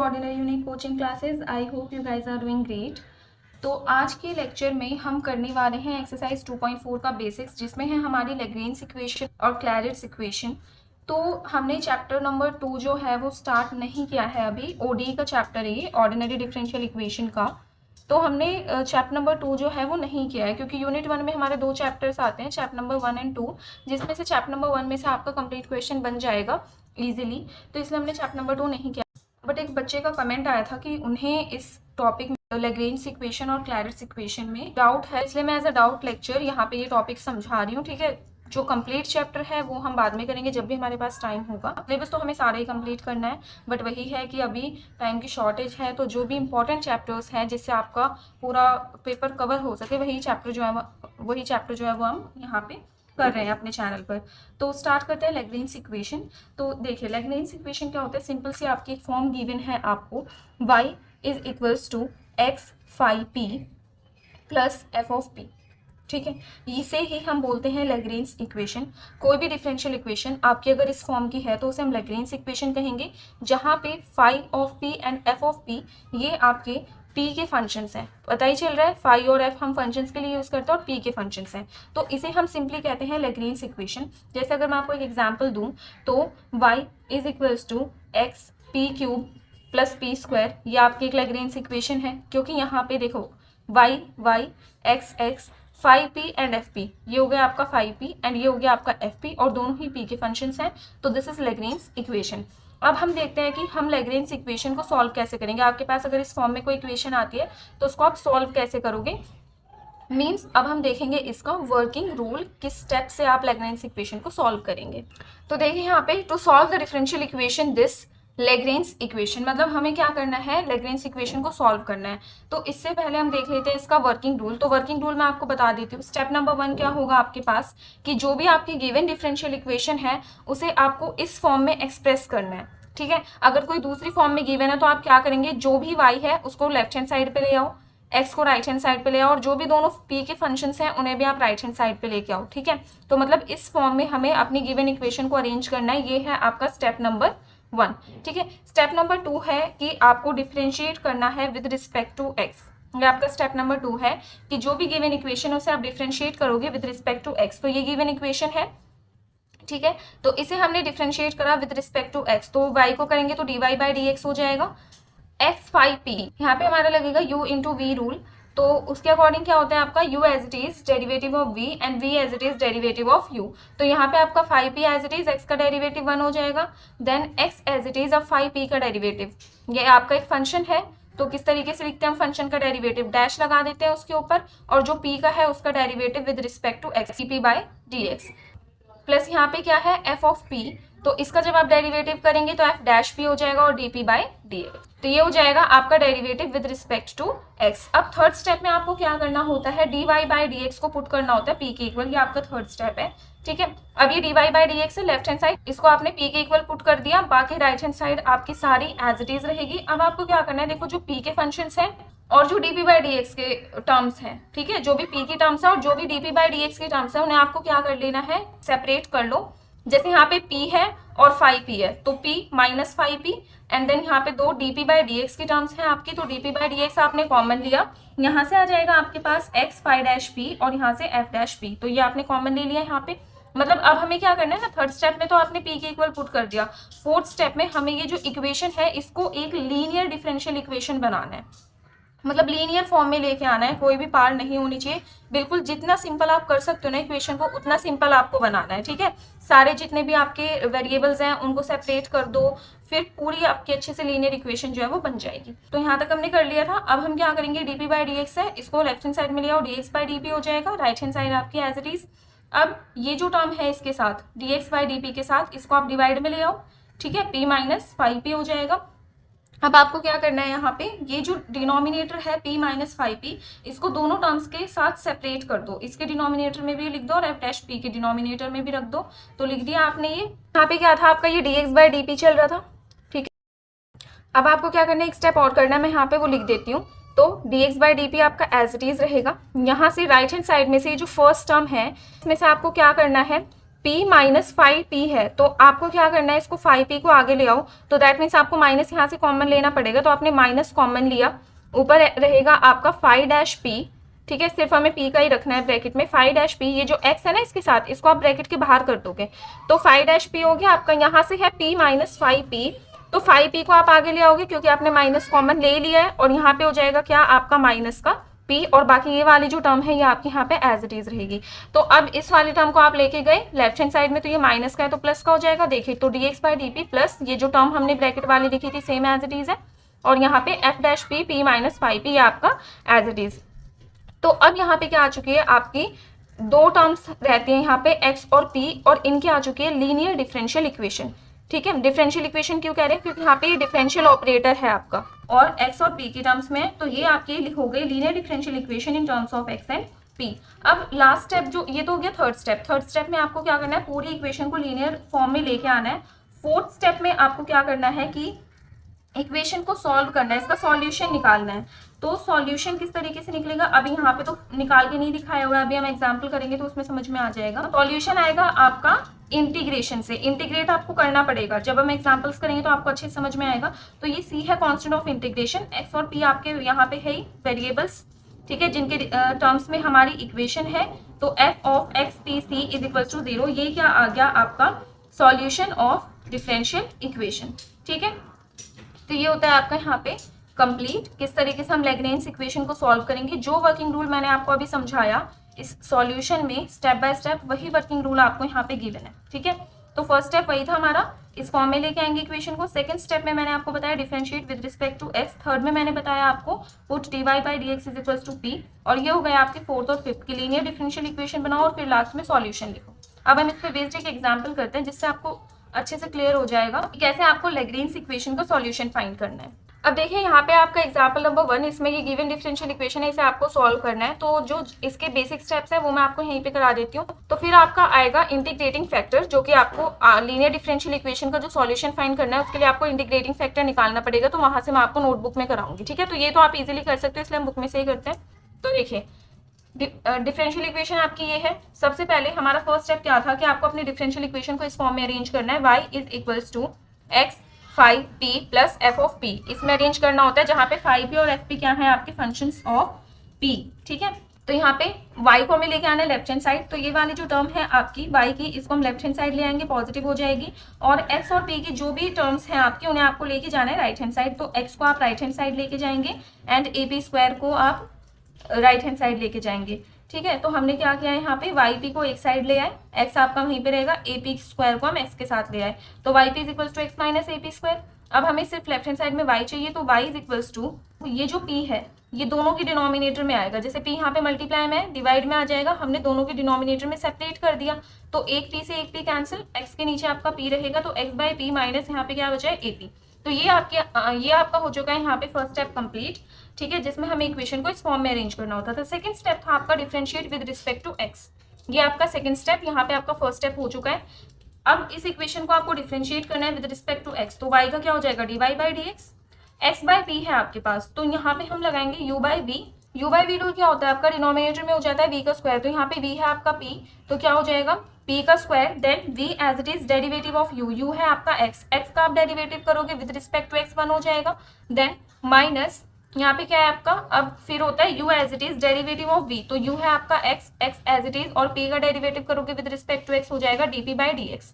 Ordinary unique coaching classes. I hope you guys are doing great. तो आज के lecture में हम करने वाले हैं एक्सरसाइज 2.4 का बेसिक्स, जिसमें है हमारी लैग्रेंज इक्वेशन और क्लैरेट्स इक्वेशन। तो हमने चैप्टर नंबर 2 जो है वो स्टार्ट नहीं किया है अभी। ओडी का चैप्टर है ये, ऑर्डिनरी डिफरेंशियल इक्वेशन का। तो हमने चैप्टर नंबर 2 जो है वो नहीं किया है, क्योंकि यूनिट 1 में हमारे 2 चैप्टर्स आते हैं, चैप्टर नंबर 1 एंड 2, जिसमें से चैप्टर नंबर 1 में से आपका कंप्लीट क्वेश्चन बन जाएगा इजीली। तो इसलिए हमने चैप्टर नंबर 2 नहीं किया। बट एक बच्चे का कमेंट आया था कि उन्हें इस टॉपिक में लैग्रेंज इक्वेशन और क्लैरेट्स इक्वेशन में डाउट है, इसलिए मैं एज अ डाउट लेक्चर यहाँ पे ये टॉपिक समझा रही हूँ। ठीक है, जो कंप्लीट चैप्टर है वो हम बाद में करेंगे जब भी हमारे पास टाइम होगा। सिलेबस तो हमें सारा ही कंप्लीट करना है, बट वही है कि अभी टाइम की शॉर्टेज है। तो जो भी इंपॉर्टेंट चैप्टर्स हैं जिससे आपका पूरा पेपर कवर हो सके, वही चैप्टर जो है वो हम यहाँ पे कर रहे हैं अपने चैनल पर। तो स्टार्ट करते हैं लैग्रेंज इक्वेशन। तो देखिए लैग्रेंज इक्वेशन क्या होता है। सिंपल सी आपकी एक फॉर्म गिवन है आपको, y is equals to x phi p plus f of p. ठीक है, इसे ही हम बोलते हैं लैग्रेंज इक्वेशन। कोई भी डिफरेंशियल इक्वेशन आपकी अगर इस फॉर्म की है तो उसे हम लैग्रेंज इक्वेशन कहेंगे, जहाँ पे phi of p and f of p ये आपके p के फंक्शंस हैं। पता ही चल रहा है, फाई और f हम फंक्शंस के लिए यूज़ करते हैं और p के फंक्शंस हैं। तो इसे हम सिंपली कहते हैं लैग्रेंज इक्वेशन। जैसे अगर मैं आपको एक एग्जांपल दूं तो y is equals to x p cube plus p square, ये आपकी एक लैग्रेंज इक्वेशन है, क्योंकि यहाँ पे देखो y x x phi p and f p, ये हो गया आपका फाई पी एंड ये हो गया आपका एफ पी, और दोनों ही p के फंक्शंस हैं। तो दिस इज लैग्रेंज इक्वेशन। अब हम देखते हैं कि हम लैग्रेंज इक्वेशन को सॉल्व कैसे करेंगे। आपके पास अगर इस फॉर्म में कोई इक्वेशन आती है तो उसको आप सॉल्व कैसे करोगे, मीन्स अब हम देखेंगे इसका वर्किंग रूल, किस स्टेप से आप लैग्रेंज इक्वेशन को सॉल्व करेंगे। तो देखिए यहाँ पे, to solve the differential equation this Lagrange equation, मतलब हमें क्या करना है, लैग्रेंज इक्वेशन को सॉल्व करना है। तो इससे पहले हम देख लेते हैं इसका वर्किंग रूल। तो वर्किंग रूल मैं आपको बता देती हूँ। स्टेप नंबर 1 क्या होगा आपके पास, कि जो भी आपकी गिवन डिफरेंशियल इक्वेशन है उसे आपको इस फॉर्म में एक्सप्रेस करना है। ठीक है, अगर कोई दूसरी फॉर्म में गिवन है तो आप क्या करेंगे, जो भी y है उसको लेफ्ट हैंड साइड पे ले आओ, x को राइट हैंड साइड पे ले आओ, और जो भी दोनों p के फंक्शंस हैं उन्हें भी आप राइट हैंड साइड पे लेके आओ। ठीक है, तो मतलब इस फॉर्म में हमें अपनी गिवन इक्वेशन को अरेंज करना है। ये है आपका स्टेप नंबर 1। ठीक है, स्टेप नंबर 2 है कि आपको डिफरेंशिएट करना है विद रिस्पेक्ट टू x। ये आपका स्टेप नंबर 2 है कि जो भी गिवन इक्वेशन है उसे आप डिफरेंशिएट करोगे विद रिस्पेक्ट टू x। तो ये गिवन इक्वेशन है, ठीक है, तो इसे हमने डिफरेंशिएट करा विद रिस्पेक्ट टू x, तो y को करेंगे तो dy बाई dx हो जाएगा। x फाई p, यहाँ पे हमारा लगेगा u इंटू वी रूल। तो उसके अकॉर्डिंग क्या होता है आपका u as it is derivative of v and v as it is derivative of u। तो यहाँ पे आपका phi p as it is x का डेरिवेटिव 1 हो जाएगा, then x as it is अब फाई p का डेरिवेटिव, ये आपका एक फंक्शन है। तो किस तरीके से लिखते हैं हम फंक्शन का डेरिवेटिव, डैश लगा देते हैं उसके ऊपर, और जो p का है उसका derivative with respect to x, cp by dx, प्लस यहाँ पे क्या है f ऑफ p। तो इसका जब आप डेरिवेटिव करेंगे तो f डैश p हो जाएगा और dp बाई dx। तो ये हो जाएगा आपका derivative with respect to x। अब थर्ड स्टेप में आपको क्या करना होता है, dy बाई dx को पुट करना होता है p के इक्वल, ये आपका थर्ड स्टेप है। ठीक है, अब ये dy बाई dx है लेफ्ट हैंड साइड, इसको आपने p के इक्वल पुट कर दिया, बाकी राइट हैंड साइड आपकी सारी एज इट इज रहेगी। अब आपको क्या करना है, देखो जो p के फंक्शंस हैं और जो dp बाई dx के टर्म्स हैं, ठीक है, जो भी p की टर्म्स है और जो भी dp बाई dx के टर्म्स है, उन्हें आपको क्या कर लेना है, सेपरेट कर लो। जैसे यहाँ पे p है और फाई p है, तो p minus phi p, and then यहाँ पे दो dp बाई dx की टर्म्स हैं आपकी, तो dp बाई dx आपने कॉमन लिया, यहाँ से आ जाएगा आपके पास x फाई डैश p और यहाँ से f डैश p, तो ये आपने कॉमन ले लिया यहाँ पे। मतलब अब हमें क्या करना है ना, थर्ड स्टेप में तो आपने p के इक्वल पुट कर दिया, फोर्थ स्टेप में हमें ये जो इक्वेशन है इसको एक लीनियर डिफरेंशियल इक्वेशन बनाना है, मतलब लीनियर फॉर्म में लेके आना है, कोई भी पार नहीं होनी चाहिए। बिल्कुल जितना सिंपल आप कर सकते हो ना इक्वेशन को, उतना सिंपल आपको बनाना है। ठीक है, सारे जितने भी आपके वेरिएबल्स हैं उनको सेपरेट कर दो, फिर पूरी आपकी अच्छे से लीनियर इक्वेशन जो है वो बन जाएगी। तो यहाँ तक हमने कर लिया था। अब हम क्या करेंगे, dp बाई dx है, इसको लेफ्ट हैंड साइड में ले आओ, dx बाई dp हो जाएगा, राइट हैंड साइड आपकी एज इट इज। अब ये जो टर्म है इसके साथ dx बाई dp के साथ, इसको आप डिवाइड में ले आओ। ठीक है, p माइनस फाई p हो जाएगा। अब आपको क्या करना है, यहाँ पे ये जो डिनोमिनेटर है p माइनस फाई p, इसको दोनों टर्म्स के साथ सेपरेट कर दो, इसके डिनोमिनेटर में भी लिख दो और f डैश p के डिनोमिनेटर में भी रख दो। तो लिख दिया आपने ये। यहाँ पे क्या था आपका, ये dx बाई डी चल रहा था। ठीक है, अब आपको क्या करना है, एक स्टेप और करना है, मैं यहाँ पे वो लिख देती हूँ। तो dx बाई डी आपका एज इट इज रहेगा। यहाँ से राइट हैंड साइड में से जो फर्स्ट टर्म है इसमें से आपको क्या करना है, p माइनस 5p है, तो आपको क्या करना है, इसको 5p को आगे ले आओ, तो दैट मीन्स आपको माइनस यहाँ से कॉमन लेना पड़ेगा, तो आपने माइनस कॉमन लिया, ऊपर रहेगा आपका 5-p, ठीक है, सिर्फ हमें p का ही रखना है ब्रैकेट में, 5-p, ये जो x है ना इसके साथ, इसको आप ब्रैकेट के बाहर कर दोगे, तो 5-p हो गया आपका, यहाँ से है p माइनस 5p, तो 5p को आप आगे ले आओगे क्योंकि आपने माइनस कॉमन ले लिया है, और यहाँ पे हो जाएगा क्या आपका माइनस का p, और बाकी ये वाली जो टर्म है ये आपके यहाँ पे एज इट इज रहेगी। तो अब इस वाली टर्म को आप लेके गए लेफ्ट हैंड साइड में, तो ये माइनस का है तो प्लस का हो जाएगा, देखिए तो dx/dp प्लस ये जो टर्म हमने ब्रैकेट वाली लिखी थी सेम एज इट इज है, और यहाँ पे f-p p माइनस 5p ये आपका एज इट इज। तो अब यहाँ पे क्या आ चुकी है, आपकी दो टर्म्स रहती हैं यहाँ पे x और p, और इनके आ चुकी है लीनियर डिफरेंशियल इक्वेशन, ठीक है। डिफरेंशियल इक्वेशन क्यों कह रहे हैं, क्योंकि यहाँ पे डिफरेंशियल ऑपरेटर है आपका और x और p की टर्म्स में, तो ये आपकी हो गई linear differential equation in terms of x and p। अब लास्ट स्टेप जो ये तो हो गया थर्ड स्टेप में आपको क्या करना है, पूरी इक्वेशन को लीनियर फॉर्म में लेके आना है। फोर्थ स्टेप में आपको क्या करना है कि इक्वेशन को सॉल्व करना है, इसका सॉल्यूशन निकालना है। तो सॉल्यूशन किस तरीके से निकलेगा, अभी यहाँ पे तो निकाल के नहीं दिखाया हुआ है, अभी हम एग्जांपल करेंगे तो उसमें समझ में आ जाएगा। सॉल्यूशन आएगा आपका इंटीग्रेशन से, इंटीग्रेट आपको करना पड़ेगा, जब हम एग्जांपल्स करेंगे तो आपको अच्छे से समझ में आएगा। तो ये c है कांस्टेंट ऑफ इंटीग्रेशन, x और p आपके यहाँ पे है वेरिएबल्स, ठीक है, जिनके टर्म्स में हमारी इक्वेशन है। तो f of x p c is equal to 0, ये क्या आ गया आपका सॉल्यूशन ऑफ डिफरेंशियल इक्वेशन, ठीक है। तो ये होता है आपका यहाँ पे कंप्लीट, किस तरीके से हम लैग्रेंज इक्वेशन को सॉल्व करेंगे। जो वर्किंग रूल मैंने आपको अभी समझाया इस सॉल्यूशन में स्टेप बाय स्टेप, वही वर्किंग रूल आपको यहाँ पे गिवन है, ठीक है। तो फर्स्ट स्टेप वही था हमारा, इस फॉर्म में लेके आएंगे इक्वेशन को। सेकंड स्टेप में मैंने आपको बताया differentiate with respect to x। Third में मैंने बताया आपको put dy/dx is equal to p, और ये हो गया आपके फोर्थ और फिफ्थ की लीनियर डिफरेंशियल इक्वेशन बनाओ और फिर लास्ट में सॉल्यूशन लिखो। अब हम इस पे बेस्ड एक एग्जाम्पल करते हैं जिससे आपको अच्छे से क्लियर हो जाएगा कि कैसे आपको लैग्रेंज इक्वेशन का सॉल्यूशन फाइंड करना है। अब देखिए यहाँ पे आपका एग्जाम्पल नंबर 1, इसमें ये गिवन डिफरेंशियल इक्वेशन है, इसे आपको सॉल्व करना है। तो जो इसके बेसिक स्टेप्स है वो मैं आपको यहीं पे करा देती हूँ। तो फिर आपका आएगा इंटीग्रेटिंग फैक्टर, जो कि आपको लीनियर डिफरेंशियल इक्वेशन का जो सॉल्यूशन फाइंड करना है उसके लिए आपको इंटीग्रेटिंग फैक्टर निकालना पड़ेगा। तो वहां से मैं आपको नोटबुक में कराऊंगी, ठीक है। तो ये तो आप इजिली कर सकते हो, इसलिए हम बुक में से ही करते हैं। तो देखिए डिफरेंशियल इक्वेशन आपकी ये है। सबसे पहले हमारा फर्स्ट स्टेप क्या था कि आपको अपनी डिफरेंशियल इक्वेशन को इस फॉर्म में अरेंज करना है, y is equals to x 5p plus f of p, इसमें अरेंज करना होता है जहाँ पे 5p और fp क्या है आपके फंक्शंस ऑफ p, ठीक है। तो यहाँ पे y को हमें लेके आना है लेफ्ट हैंड साइड, तो ये वाली जो टर्म है आपकी y की, इसको हम लेफ्ट हैंड साइड ले आएंगे, पॉजिटिव हो जाएगी। और x और p की जो भी टर्म्स हैं आपकी उन्हें आपको लेके जाना है राइट हैंड साइड, तो x को आप राइट हैंड साइड लेके जाएंगे एंड AP² को आप राइट हैंड साइड लेके जाएंगे, ठीक है। तो हमने क्या किया है यहाँ पे yp को एक साइड ले आए, x आपका वहीं पे रहेगा, AP² को हम x के साथ ले आए, तो yp is equals to x minus AP²। अब हमें सिर्फ लेफ्ट हैंड साइड में y चाहिए, तो y इज इक्वल्स टू ये जो p है ये दोनों की डिनोमिनेटर में आएगा, जैसे p यहाँ पे मल्टीप्लाई में डिवाइड में आ जाएगा, हमने दोनों के डिनोमिनेटर में सेपरेट कर दिया, तो एक p से एक p कैंसिल, x के नीचे आपका p रहेगा, तो x/p माइनस यहाँ पे क्या बचा है AP। तो ये आपका हो चुका है यहाँ पे फर्स्ट स्टेप कंप्लीट, ठीक है, जिसमें हमें इक्वेशन को इस फॉर्म में अरेंज करना होता था। सेकंड स्टेप था आपका differentiate with respect to x, ये आपका सेकंड स्टेप, यहाँ पे आपका फर्स्ट स्टेप हो चुका है। अब इस इक्वेशन को आपको डिफरेंशिएट करना है विद रिस्पेक्ट टू x, तो y का क्या हो जाएगा dy/dx, x/p है आपके पास, तो यहाँ पे हम लगाएंगे u/v। u/v रूल क्या होता है आपका, डिनोमिनेटर में हो जाता है v का स्क्वायर, तो यहाँ पे v है आपका p, तो क्या हो जाएगा p का square, then v as it is derivative of u है आपका x का आप डेरिवेटिव करोगे विद रिस्पेक्ट टू x 1 हो जाएगा, देन माइनस यहाँ पे क्या है आपका, अब फिर होता है u as it is derivative of v, तो u है आपका x एज इट इज, और p का डेरिवेटिव करोगे विद रिस्पेक्ट टू x हो जाएगा dp/dx।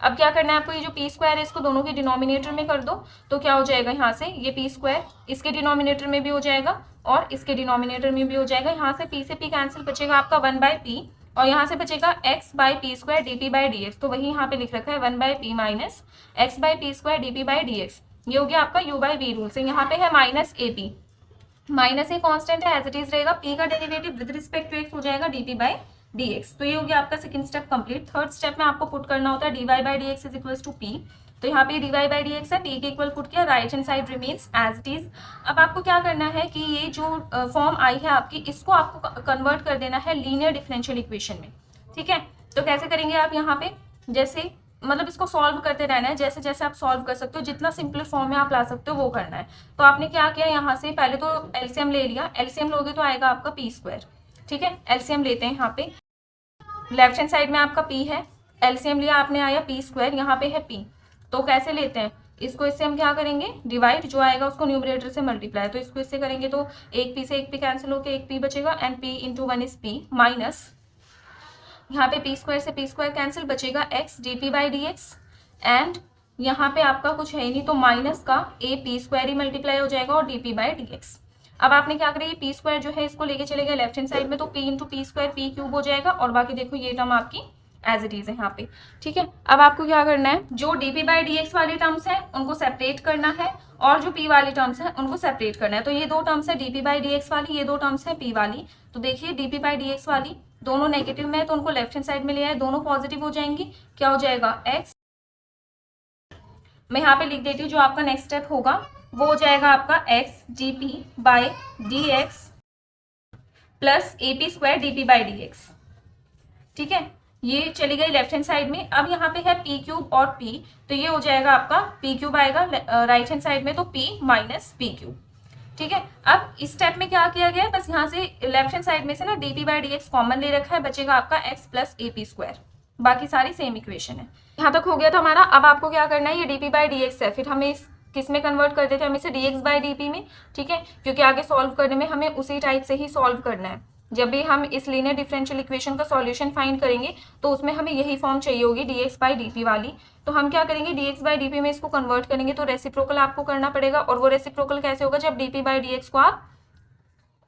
अब क्या करना है आपको, ये जो p² है इसको दोनों के डिनोमिनेटर में कर दो, तो क्या हो जाएगा यहाँ से ये p² इसके डिनोमिनेटर में भी हो जाएगा और इसके डिनोमिनेटर में भी हो जाएगा, यहाँ से p कैंसिल, बचेगा आपका 1/p, और यहाँ से बचेगा x/p² dp/dx, तो वही यहाँ पे लिख रखा है 1/p माइनस x/p² dp/dx। ये हो गया आपका u/v रूल से। यहाँ पे है minus AP, minus a constant है एज इट इज रहेगा, p का derivative with respect to x हो जाएगा dp/dx। तो ये हो गया आपका second step complete. Third step में आपको पुट करना होता है dy/dx is equals to p, तो यहाँ पे dy/dx है, p के इक्वल पुट किया, right hand side remains as it is. अब आपको क्या करना है कि ये जो फॉर्म आई है आपकी, इसको आपको कन्वर्ट कर देना है लीनियर डिफरेंशियल इक्वेशन में, ठीक है। तो कैसे करेंगे आप, यहाँ पे जैसे मतलब इसको सॉल्व करते रहना है, जैसे जैसे आप सॉल्व कर सकते हो, जितना सिंपल फॉर्म में आप ला सकते हो वो करना है। तो आपने क्या किया, यहाँ से पहले तो एलसीएम ले लिया, एलसीएम लोगे तो आएगा आपका p², ठीक है। एलसीएम लेते हैं, यहाँ पे लेफ्ट हैंड साइड में आपका p है, एलसीएम लिया आपने, आया पी स्क्वायर, यहाँ पे है पी, तो कैसे लेते हैं इसको, इससे हम क्या करेंगे डिवाइड, जो आएगा उसको न्यूमरेटर से मल्टीप्लाई, तो इसको इससे करेंगे तो एक पी से एक पी कैंसिल होकर एक पी बचेगा, and P into one is P, minus यहाँ पे पी स्क्वायर से पी स्क्वायर कैंसिल, बचेगा x D P by d x, and यहाँ पे आपका कुछ है ही नहीं तो माइनस का A P square he multiply हो जाएगा और D P by d x. अब आपने क्या करेंगे पी स्क्वायर जो है इसको लेके चले गए लेफ्ट हैंड साइड में, तो P into P square P cube हो जाएगा, और बाकी देखो ये टर्म आपकी एज इट इज है यहाँ पे, ठीक है। अब आपको क्या करना है, जो डीपी बाई डी एक्स वाली टर्म्स है उनको सेपरेट करना है, और जो पी वाली टर्म्स है उनको सेपरेट करना है। तो ये दो टर्म्स है डीपी बाई डी एक्स वाली, ये दो टर्म्स है पी वाली। तो देखिए डीपी बाई डी एक्स वाली दोनों नेगेटिव में है तो उनको लेफ्ट हैंड साइड में ले आए, दोनों पॉजिटिव हो जाएंगी, क्या हो जाएगा एक्स, मैं यहाँ पे लिख देती हूँ, जो आपका नेक्स्ट स्टेप होगा वो हो जाएगा आपका x D P by d x plus A P square D P by d x, ठीक है। ये चली गई लेफ्ट हैंड साइड में। अब यहाँ पे है पी क्यूब और पी, तो ये हो जाएगा आपका पी क्यूब आएगा राइट हैंड साइड में, तो पी माइनस पी क्यूब, ठीक है। अब इस स्टेप में क्या किया गया है, बस यहाँ से लेफ्ट हैंड साइड में से ना D P by d x common ले रखा है, बचेगा आपका x plus A P square, बाकी सारी सेम इक्वेशन है। यहाँ तक हो गया था हमारा। अब आपको क्या करना है, ये D P by d x है, फिर हमें इस किस में कन्वर्ट कर देते हैं, हम इसे D x by D P में, ठीक है, क्योंकि आगे सॉल्व करने में हमें उसी टाइप से ही सॉल्व करना है। जब भी हम इस लीनियर डिफरेंशियल इक्वेशन का सॉल्यूशन फाइंड करेंगे तो उसमें हमें यही फॉर्म चाहिए होगी D x by D P वाली। तो हम क्या करेंगे, D x by D P में इसको कन्वर्ट करेंगे, तो रेसिप्रोकल आपको करना पड़ेगा, और वो रेसिप्रोकल कैसे होगा, जब D P by d x को आप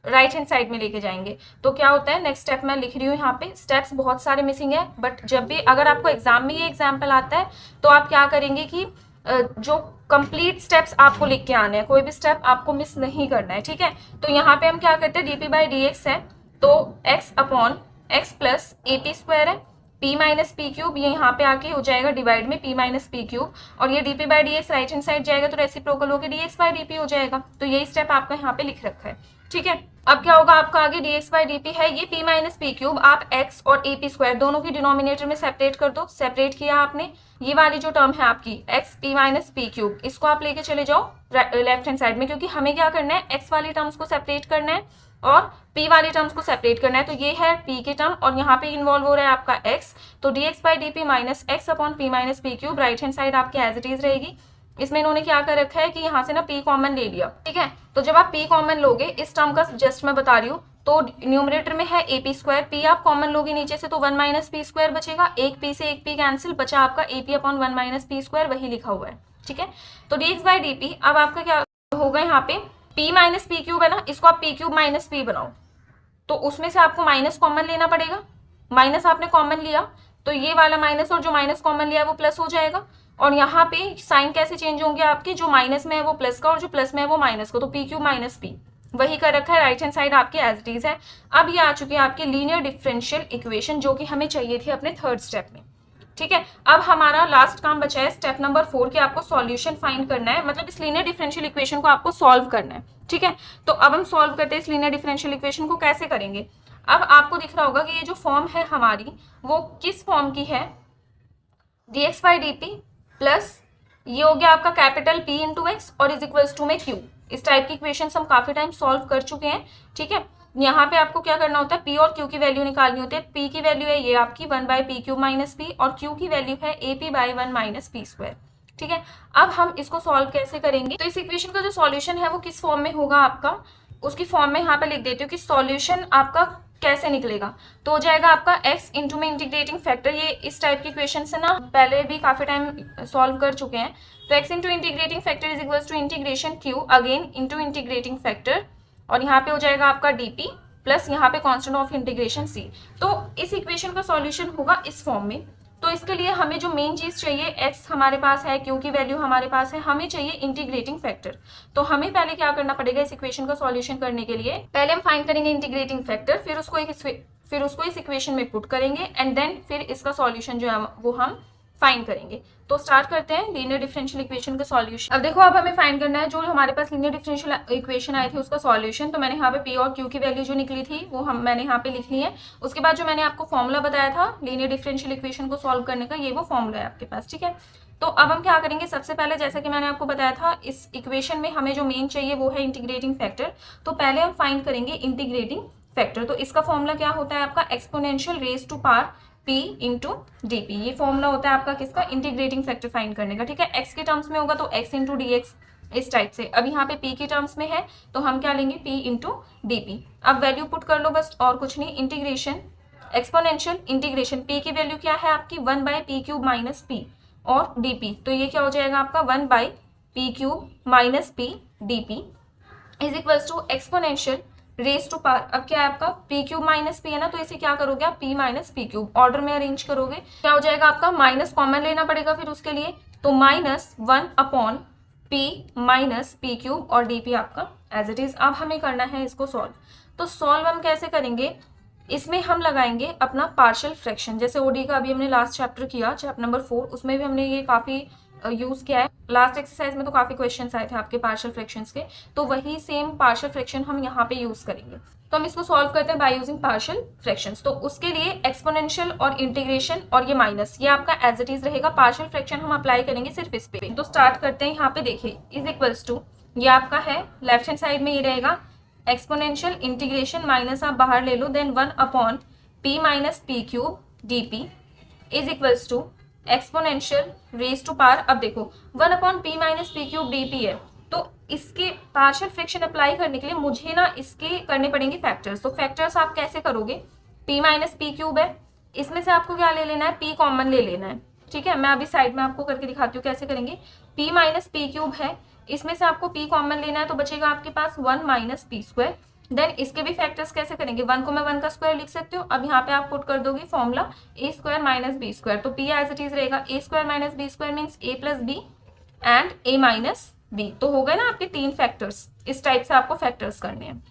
राइट हैंड साइड में लेके जाएंगे। तो क्या होता है, नेक्स्ट स्टेप मैं लिख रही हूँ यहाँ पे, स्टेप्स बहुत सारे मिसिंग है, बट जब भी अगर आपको एग्जाम में ये एग्जाम्पल आता है तो आप क्या करेंगे कि जो कंप्लीट स्टेप्स आपको लिख के आने हैं, कोई भी स्टेप आपको मिस नहीं करना है, ठीक है। तो यहाँ पे हम क्या करते हैं, डीपी बाई डी एक्स है तो x upon x plus A P square है, p माइनस पी क्यूब, ये यहाँ पे आके हो जाएगा डिवाइड में p माइनस पी क्यूब, और ये D P by d x right hand side जाएगा तो रेसिप्रोकल होकर D x by D P हो जाएगा। तो यही स्टेप आपका यहाँ पे लिख रखा है, ठीक है। अब क्या होगा आपका आगे D x by D P है, ये p माइनस पी क्यूब आप x और ए पी स्क्वायर दोनों की डिनोमिनेटर में सेपरेट कर दो, सेपरेट किया आपने, ये वाली जो टर्म है आपकी x p minus P cube, इसको आप लेके चले जाओ लेफ्ट हैंड साइड में, क्योंकि हमें क्या करना है, x वाली टर्म्स को सेपरेट करना है और p वाली टर्म्स को सेपरेट करना है। तो ये है p के टर्म और यहाँ पे इन्वॉल्व हो रहा है आपका x, तो D x by D P minus x upon P minus P cube, right hand side आपकी एज इट इज रहेगी। इसमें इन्होंने क्या कर रखा है कि यहाँ से ना p कॉमन ले लिया, ठीक है। तो जब आप p कॉमन लोगे, इस टर्म का जस्ट मैं बता रही हूँ, तो न्यूमरेटर में है ए पी स्क्वायर, p आप कॉमन लोगे नीचे से तो वन माइनस पी स्क्वायर बचेगा, एक p से एक p कैंसिल, बचा आपका A P upon one minus p square, वही लिखा हुआ है, ठीक है। तो D x by D P, अब आपका क्या होगा, यहाँ पे p माइनस पी क्यूब है ना, इसको आप p क्यूब माइनस p बनाओ, तो उसमें से आपको माइनस कॉमन लेना पड़ेगा, माइनस आपने कॉमन लिया तो ये वाला माइनस और जो माइनस कॉमन लिया वो प्लस हो जाएगा, और यहाँ पे साइन कैसे चेंज होंगे आपके, जो माइनस में है वो प्लस का और जो प्लस में है वो माइनस का, तो पी क्यूब माइनस पी, वही कर रखा है, राइट हैंड साइड आपकी एज इट इज है। अब ये आ चुकी है आपकी लीनियर डिफरेंशियल इक्वेशन, जो कि हमें चाहिए थी अपने थर्ड स्टेप में, ठीक है। अब हमारा लास्ट काम बचा है स्टेप नंबर 4 कि आपको सॉल्यूशन फाइंड करना है, मतलब इस लीनियर डिफरेंशियल इक्वेशन को आपको सॉल्व करना है, ठीक है। तो अब हम सॉल्व करते हैं इस लीनियर डिफरेंशियल इक्वेशन को, कैसे करेंगे। अब आपको दिख रहा होगा कि ये जो फॉर्म है हमारी वो किस फॉर्म की है, D x by D P plus ये हो गया आपका कैपिटल P इंटू एक्स और इज इक्वल्स टू में Q। इस टाइप की इक्वेशन हम काफी टाइम सॉल्व कर चुके हैं, ठीक है। यहाँ पे आपको क्या करना होता है, P और Q की वैल्यू निकालनी होती है। P की वैल्यू है ये आपकी 1 by P cube minus P, और Q की वैल्यू है A P by 1 minus p square, ठीक है। अब हम इसको सॉल्व कैसे करेंगे, तो इस इक्वेशन का जो सॉल्यूशन है वो किस फॉर्म में होगा आपका, उसकी फॉर्म में यहाँ पे लिख देती हूँ कि सॉल्यूशन आपका कैसे निकलेगा। तो हो जाएगा आपका x इंटू में इंटीग्रेटिंग फैक्टर, ये इस टाइप की इक्वेशन से ना पहले भी काफी टाइम सॉल्व कर चुके हैं, तो x into integrating factor is equals to integration q again into integrating factor, और यहाँ पे हो जाएगा आपका dp प्लस यहाँ पे कांस्टेंट ऑफ इंटीग्रेशन c। तो इस इक्वेशन का सॉल्यूशन होगा इस फॉर्म में। तो इसके लिए हमें जो मेन चीज चाहिए, x हमारे पास है, q की वैल्यू हमारे पास है, हमें चाहिए इंटीग्रेटिंग फैक्टर। तो हमें पहले क्या करना पड़ेगा, इस इक्वेशन का सॉल्यूशन करने के लिए पहले हम फाइंड करेंगे इंटीग्रेटिंग फैक्टर, फिर उसको इस इक्वेशन में पुट करेंगे, एंड देन फिर इसका सॉल्यूशन जो है वो हम फाइंड करेंगे। तो स्टार्ट करते हैं लीनियर डिफरेंशियल इक्वेशन का सॉल्यूशन। अब देखो, अब हमें फाइंड करना है जो हमारे पास लीनियर डिफरेंशियल इक्वेशन आई थी उसका सॉल्यूशन। तो मैंने यहाँ पे p और q की वैल्यू जो निकली थी वो मैंने यहाँ पे लिख ली है। उसके बाद जो मैंने आपको फॉर्मूला बताया था लीनियर डिफरेंशियल इक्वेशन को सॉल्व करने का, ये वो फॉर्मूला है आपके पास, ठीक है। तो अब हम क्या करेंगे, सबसे पहले जैसा कि मैंने आपको बताया था, इस इक्वेशन में हमें जो मेन चाहिए वो है इंटीग्रेटिंग फैक्टर। तो पहले हम फाइंड करेंगे इंटीग्रेटिंग फैक्टर। तो इसका फॉर्मूला क्या होता है आपका, exponential raise to power P into d p. ये फॉर्मूला होता है आपका किसका, इंटीग्रेटिंग फैक्टर फाइंड करने का, ठीक है। x के टर्म्स में होगा तो x इंटू डी एक्स, इस टाइप से। अब यहाँ पे p के टर्म्स में है तो हम क्या लेंगे, p इंटू डी पी। अब वैल्यू पुट कर लो बस, और कुछ नहीं। इंटीग्रेशन एक्सपोनेंशियल इंटीग्रेशन, p की वैल्यू क्या है आपकी 1/p³ माइनस p, और dp तो ये क्या हो जाएगा आपका 1/p³ minus p dp is equals to exponential raise to power. अब क्या है आपका p³ माइनस p है ना, तो इसे क्या करोगे आप p माइनस p³ ऑर्डर में अरेंज करोगे, क्या हो जाएगा आपका, माइनस कॉमन लेना पड़ेगा फिर उसके लिए, तो -1/p माइनस p³ और dp आपका एज इट इज। अब हमें करना है इसको सॉल्व। तो सॉल्व हम कैसे करेंगे, इसमें हम लगाएंगे अपना पार्शियल फ्रैक्शन। जैसे ओडी का अभी हमने लास्ट चैप्टर किया, चैप्टर नंबर 4, उसमें भी हमने ये काफी यूज किया है। लास्ट एक्सरसाइज में तो काफी क्वेश्चंस आए थे आपके पार्शियल फ्रैक्शंस के, तो वही सेम पार्शियल फ्रैक्शन हम यहाँ पे यूज करेंगे। तो हम इसको सॉल्व करते हैं बाय यूजिंग पार्शियल फ्रैक्शंस। तो उसके लिए एक्सपोनेंशियल और इंटीग्रेशन और ये माइनस, ये आपका एज इट इज रहेगा। पार्शियल फ्रैक्शन हम अप्लाई करेंगे सिर्फ इस पे। तो स्टार्ट करते हैं, यहाँ पे देखिए इज इक्वल्स टू, ये आपका है लेफ्ट हैंड साइड में ये रहेगा एक्सपोनेंशियल इंटीग्रेशन, माइनस आप बाहर ले लो, देन 1/p माइनस p³ dp is equals to exponential raise to power. अब देखो 1/p माइनस p³ dp है, तो इसके पार्शियल फ्रैक्शन अप्लाई करने के लिए मुझे ना इसके करने पड़ेंगे फैक्टर्स। तो फैक्टर्स आप कैसे करोगे, p माइनस p³ है, इसमें से आपको क्या ले लेना है, p कॉमन ले लेना है, ठीक है। मैं अभी साइड में आपको करके दिखाती हूँ कैसे करेंगे। p माइनस p³ है, इसमें से आपको p कॉमन लेना है, तो बचेगा आपके पास 1 माइनस p²। देन इसके भी फैक्टर्स कैसे करेंगे, 1 को मैं 1 का स्क्वायर लिख सकती हूँ। अब यहाँ पे आप पुट कर दोगे फॉर्मूला a² माइनस b², तो p एज इट इज रहेगा a² minus b² means a plus b and a minus b। तो हो गए ना आपके 3 फैक्टर्स, इस टाइप से आपको फैक्टर्स करने हैं।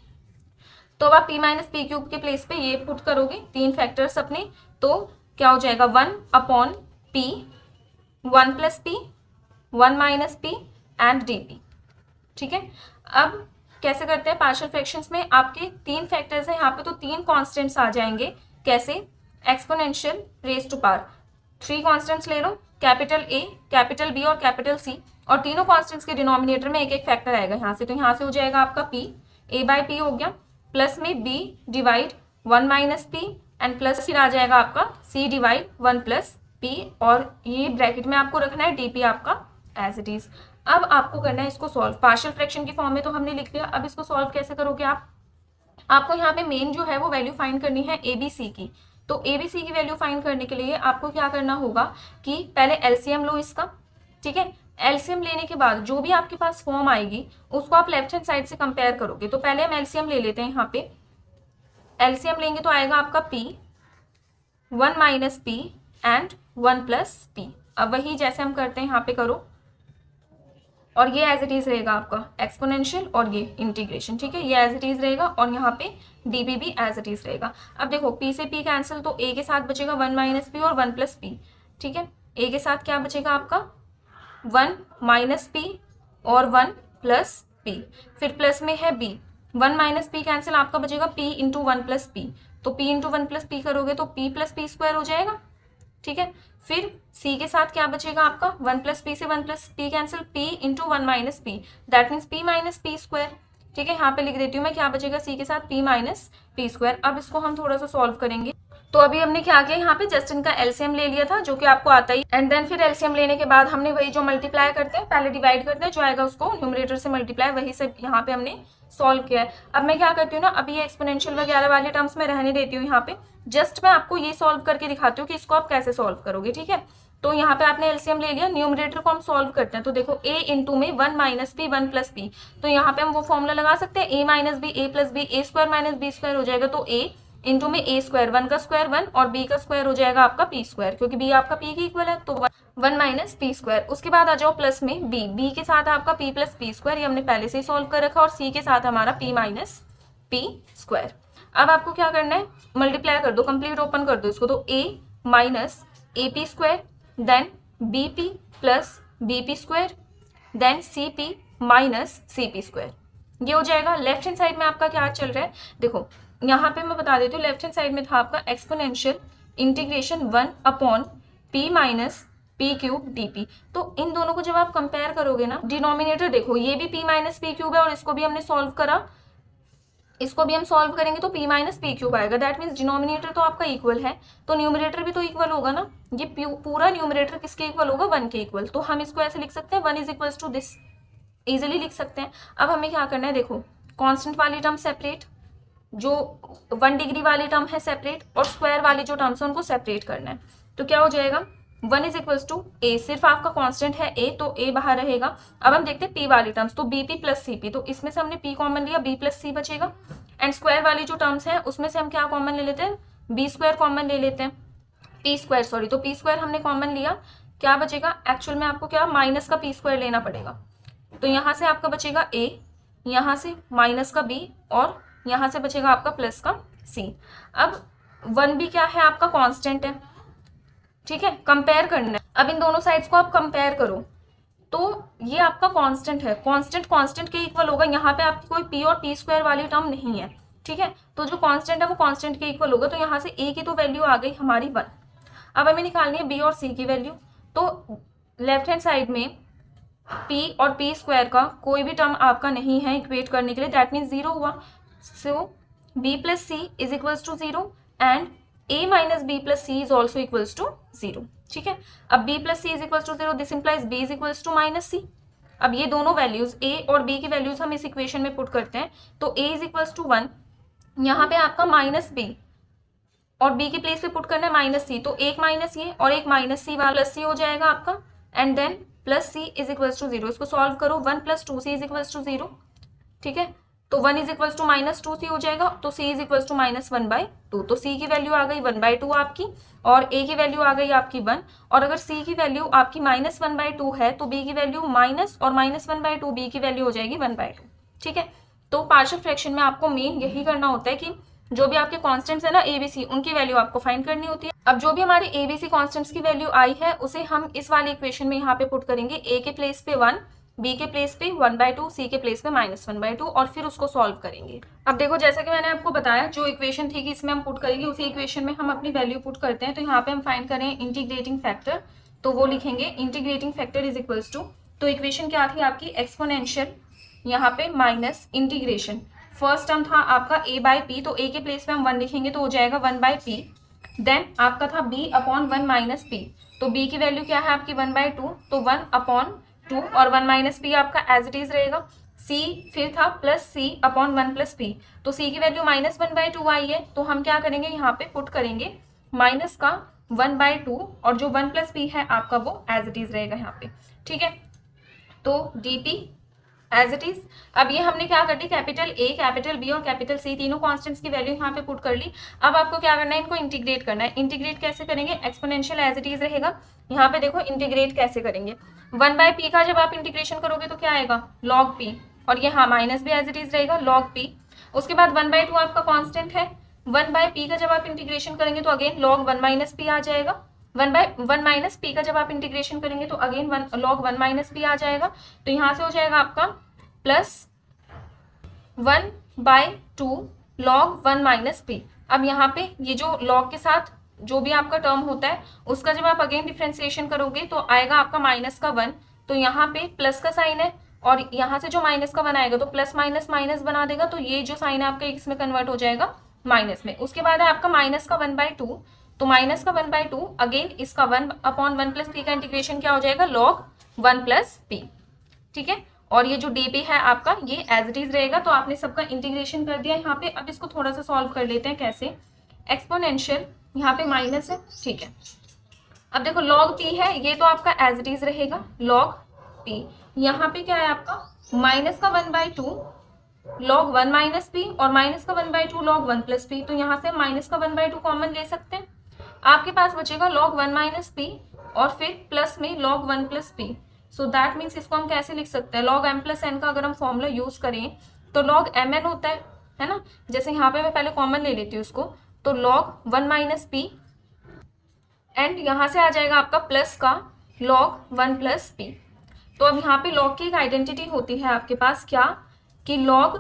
तो अब आप p माइनस p³ के प्लेस पे ये पुट करोगे 3 फैक्टर्स अपने, तो क्या हो जाएगा 1/p, 1 plus p, 1 minus p and dp, ठीक है। अब कैसे करते हैं पार्शियल फ्रैक्शंस में, आपके 3 फैक्टर्स हैं यहाँ पे, तो 3 कांस्टेंट्स आ जाएंगे। कैसे, exponential raise to power 3 constants ले लो, कैपिटल A, कैपिटल B और कैपिटल C, और तीनों कांस्टेंट्स के डिनोमिनेटर में एक एक फैक्टर आएगा यहाँ से। तो यहाँ से हो जाएगा आपका p, a/p हो गया, प्लस में b divide 1 minus p and plus फिर आ जाएगा आपका c डिवाइड 1 प्लस p, और ये ब्रैकेट में आपको रखना है dp आपका एज इट इज। अब आपको करना है इसको सॉल्व। पार्शियल फ्रैक्शन की फॉर्म में तो हमने लिख लिया, अब इसको सॉल्व कैसे करोगे आप, आपको यहाँ पे मेन जो है वो वैल्यू फाइंड करनी है ABC की। तो ABC की वैल्यू फाइंड करने के लिए आपको क्या करना होगा कि पहले एलसीएम लो इसका, ठीक है। एलसीएम लेने के बाद जो भी आपके पास फॉर्म आएगी उसको आप लेफ्ट हैंड साइड से कंपेयर करोगे। तो पहले हम एलसीएम ले लेते हैं, यहाँ पे एलसीएम लेंगे तो आएगा आपका p, 1 minus p and 1 plus p। अब वही जैसे हम करते हैं यहाँ पे करो, और ये एज इट इज रहेगा आपका एक्सपोनेंशियल और ये इंटीग्रेशन, ठीक है, ये एज इट इज रहेगा, और यहाँ पे dp भी एज इट इज रहेगा। अब देखो p से p कैंसिल, तो a के साथ बचेगा 1 माइनस p और 1 प्लस p, ठीक है। a के साथ क्या बचेगा आपका 1 माइनस p और 1 प्लस p, फिर प्लस में है b, 1 माइनस p कैंसिल, आपका बचेगा p इंटू 1 प्लस p, तो p इंटू 1 प्लस p करोगे तो p प्लस p² हो जाएगा, ठीक है। फिर c के साथ क्या बचेगा आपका 1 प्लस p से 1 plus p cancel, p into 1 minus p, that means p minus p², ठीक है। यहाँ पे लिख देती हूँ मैं, क्या बचेगा c के साथ p माइनस p²। अब इसको हम थोड़ा सा सॉल्व करेंगे। तो अभी हमने क्या किया, यहाँ पे जस्ट इनका एलसीएम ले लिया था जो कि आपको आता ही, एंड देन फिर एलसीएम लेने के बाद हमने वही जो मल्टीप्लाई करते हैं, पहले डिवाइड करते हैं, जो आएगा उसको न्यूमरेटर से मल्टीप्लाई, वही से यहाँ पे हमने सॉल्व किया है। अब मैं क्या करती हूँ ना, अभी ये एक्सपोनेंशियल वगैरह वाले टर्म्स में रहने देती हूँ यहाँ पे, जस्ट मैं आपको ये सॉल्व करके दिखाती हूँ कि इसको आप कैसे सॉल्व करोगे, ठीक है। तो यहाँ पे आपने एलसीएम ले लिया, न्यूमरेटर को हम सॉल्व करते हैं। तो देखो a इंटू में 1 माइनस p 1 प्लस p, तो यहाँ पे हम वो फॉर्मूला लगा सकते हैं a minus b a plus b, a² minus b² हो जाएगा, तो a इंटू में a², 1 का स्क्वायर 1 और b का स्क्वायर हो जाएगा आपका p², क्योंकि b आपका p के इक्वल है, तो 1 माइनस p²। उसके बाद आ जाओ प्लस में b के साथ आपका p प्लस p², ये हमने पहले से ही सॉल्व कर रखा, और c के साथ हमारा p माइनस p²। अब आपको क्या करना है, मल्टीप्लाई कर दो, कंप्लीट ओपन कर दो इसको, तो a minus AP², then bp plus bp², then cp minus cp², ये हो जाएगा। लेफ्ट हैंड साइड में आपका क्या चल रहा है, देखो यहाँ पे मैं बता देती हूँ, लेफ्ट हैंड साइड में था आपका एक्सपोनेंशियल इंटीग्रेशन 1/p माइनस p³ dp। तो इन दोनों को जब आप कंपेयर करोगे ना, डिनोमिनेटर देखो, ये भी p माइनस p³ है और इसको भी हमने सॉल्व करा, इसको भी हम सॉल्व करेंगे तो p माइनस पी क्यूब आएगा। दैट मीन्स डिनोमिनेटर तो आपका इक्वल है तो न्यूमरेटर भी तो इक्वल होगा ना। ये पूरा न्यूमरेटर किसके इक्वल होगा, 1 के इक्वल। तो हम इसको ऐसे लिख सकते हैं 1 is equals to this, easily लिख सकते हैं। अब हमें क्या करना है, देखो कांस्टेंट वाली टर्म सेपरेट, जो 1 डिग्री वाली टर्म है सेपरेट, और स्क्वायर वाली जो टर्म्स है उनको सेपरेट करना है। तो क्या हो जाएगा, 1 इज इक्वल्स टू ए, सिर्फ आपका कांस्टेंट है ए तो ए बाहर रहेगा। अब हम देखते हैं पी वाली टर्म्स, तो बीपी प्लस सीपी, तो इसमें से हमने पी कॉमन लिया, बी प्लस सी बचेगा। एंड स्क्वायर वाली जो टर्म्स है उसमें से हम क्या कॉमन ले लेते हैं, बी स्क्वायर कॉमन ले लेते हैं, पी स्क्वायर सॉरी, तो पी स्क्वायर हमने कॉमन लिया, क्या बचेगा, एक्चुअल में आपको क्या माइनस का पी स्क्वायर लेना पड़ेगा। तो यहाँ से आपका बचेगा ए, यहाँ से माइनस का बी, और यहाँ से बचेगा आपका प्लस का सी। अब 1 भी क्या है, आपका कांस्टेंट है, ठीक है, कंपेयर करना है। अब इन दोनों साइड्स को आप कंपेयर करो, तो ये आपका कांस्टेंट है, कांस्टेंट कांस्टेंट के इक्वल होगा। यहाँ पे आपकी कोई पी और पी स्क्वायर वाली टर्म नहीं है, ठीक है, तो जो कांस्टेंट है वो कांस्टेंट के इक्वल होगा। तो यहाँ से ए की तो वैल्यू आ गई हमारी 1। अब हमें निकालनी है बी और सी की वैल्यू। तो लेफ्ट हैंड साइड में p और p स्क्वायर का कोई भी टर्म आपका नहीं है इक्वेट करने के लिए, दैट मीन्स 0 हुआ। So b plus C is equals to 0 and a minus B plus C is also equals to 0, ठीक है। अब b plus C is equals to 0, this implies b is equals to minus C. अब ये दोनों values a और b की वैल्यूज हम इस इक्वेशन में पुट करते हैं, तो a इज इक्वल्स टू 1, यहाँ पे आपका माइनस b और b के प्लेस पे पुट करना है माइनस सी, तो एक माइनस ये और एक माइनस सी वाला प्लस सी हो जाएगा आपका, and then plus C is equals to 0। इसको सॉल्व करो, 1 plus 2c is equals to 0, ठीक है। तो 1 is equals to minus 2c हो जाएगा, तो c is equals to minus 1/2। तो c की वैल्यू आ गई 1/2 आपकी, और a की वैल्यू आ गई आपकी 1। और अगर c की वैल्यू आपकी माइनस 1/2 है तो b की वैल्यू माइनस, और माइनस 1/2 b की वैल्यू हो जाएगी 1/2, ठीक है। तो पार्शियल फ्रैक्शन में आपको मेन यही करना होता है कि जो भी आपके कांस्टेंट्स है ना ABC, उनकी वैल्यू आपको फाइंड करनी होती है। अब जो भी हमारे ABC कांस्टेंट्स की वैल्यू आई है उसे हम इस वाले इक्वेशन में यहाँ पे पुट करेंगे, A के प्लेस पे 1, B के प्लेस पे 1/2, C के प्लेस पे माइनस 1/2, और फिर उसको सॉल्व करेंगे। अब देखो जैसा कि मैंने आपको बताया, जो इक्वेशन थी कि इसमें हम पुट करेंगे उसी इक्वेशन में हम अपनी वैल्यू पुट करते हैं। तो यहाँ पे हम फाइंड करें इंटीग्रेटिंग फैक्टर, तो वो लिखेंगे integrating factor is equals to, तो इक्वेशन क्या थी आपकी, एक्सपोनेंशियल यहाँ पे माइनस इंटीग्रेशन, फर्स्ट टर्म था आपका a/p, तो a के प्लेस पे हम 1 लिखेंगे तो हो जाएगा 1/p। देन आपका था b अपॉन 1 माइनस p, तो b की वैल्यू क्या है आपकी 1/2, तो 1/2, और 1 माइनस p आपका एज इट इज रहेगा। c फिर था plus c upon 1 plus p, तो c की वैल्यू माइनस 1/2 आई है, तो हम क्या करेंगे यहाँ पे पुट करेंगे माइनस का 1/2, और जो 1 प्लस p है आपका वो एज इट इज रहेगा यहाँ पे, ठीक है। तो dt एज इट इज। अब ये हमने क्या कर दी, कैपिटल A, कैपिटल B और कैपिटल C तीनों कॉन्स्टेंट्स की वैल्यू यहाँ पे पुट कर ली। अब आपको क्या करना है, इनको इंटीग्रेट करना है। इंटीग्रेट कैसे करेंगे, एक्सपोनेंशियल एज इट इज रहेगा। यहाँ पे देखो इंटीग्रेट कैसे करेंगे, 1/p का जब आप इंटीग्रेशन करोगे तो क्या आएगा, log p, और ये हाँ माइनस भी एज इट इज रहेगा log p। उसके बाद 1/2 आपका कॉन्स्टेंट है, 1/p का जब आप इंटीग्रेशन करेंगे तो अगेन log 1 माइनस p आ जाएगा। 1/1 माइनस p का जब आप इंटीग्रेशन करेंगे तो अगेन log 1 माइनस p आ जाएगा। तो यहाँ से हो जाएगा आपका प्लस 1/2 log 1 माइनस p। अब यहाँ पे ये जो log के साथ जो भी आपका टर्म होता है उसका जब आप अगेन डिफ्रेंसिएशन करोगे तो आएगा आपका माइनस का 1, तो यहाँ पे प्लस का साइन है, और यहाँ से जो माइनस का 1 आएगा तो प्लस माइनस माइनस बना देगा, तो ये जो साइन है आपका इसमें कन्वर्ट हो जाएगा माइनस में। उसके बाद है आपका माइनस का 1/2, तो माइनस का 1/2 अगेन इसका 1/1 प्लस p का इंटीग्रेशन क्या हो जाएगा, log 1 प्लस p, ठीक है। और ये जो dp है आपका ये एज इट इज रहेगा। तो आपने सबका इंटीग्रेशन कर दिया यहाँ पे। अब इसको थोड़ा सा सॉल्व कर लेते हैं, कैसे, एक्सपोनेंशियल यहाँ पे माइनस है, ठीक है। अब देखो log p है, ये तो आपका एज इट इज रहेगा log p। यहाँ पे क्या है आपका माइनस का 1/2 log 1 माइनस p, और माइनस का 1/2 log 1 प्लस p, तो यहाँ से माइनस का 1/2 कॉमन ले सकते हैं। आपके पास बचेगा log 1 माइनस p, और फिर प्लस में log 1 plus p। So that means इसको हम कैसे लिख सकते हैं, log m प्लस n का अगर हम फॉर्मूला यूज करें तो log mn होता है ना। जैसे यहाँ पे मैं पहले कॉमन ले लेती हूँ उसको, तो log 1 माइनस p, एंड यहाँ से आ जाएगा आपका प्लस का log 1 प्लस p। तो अब यहाँ पे log की एक आइडेंटिटी होती है आपके पास, क्या कि log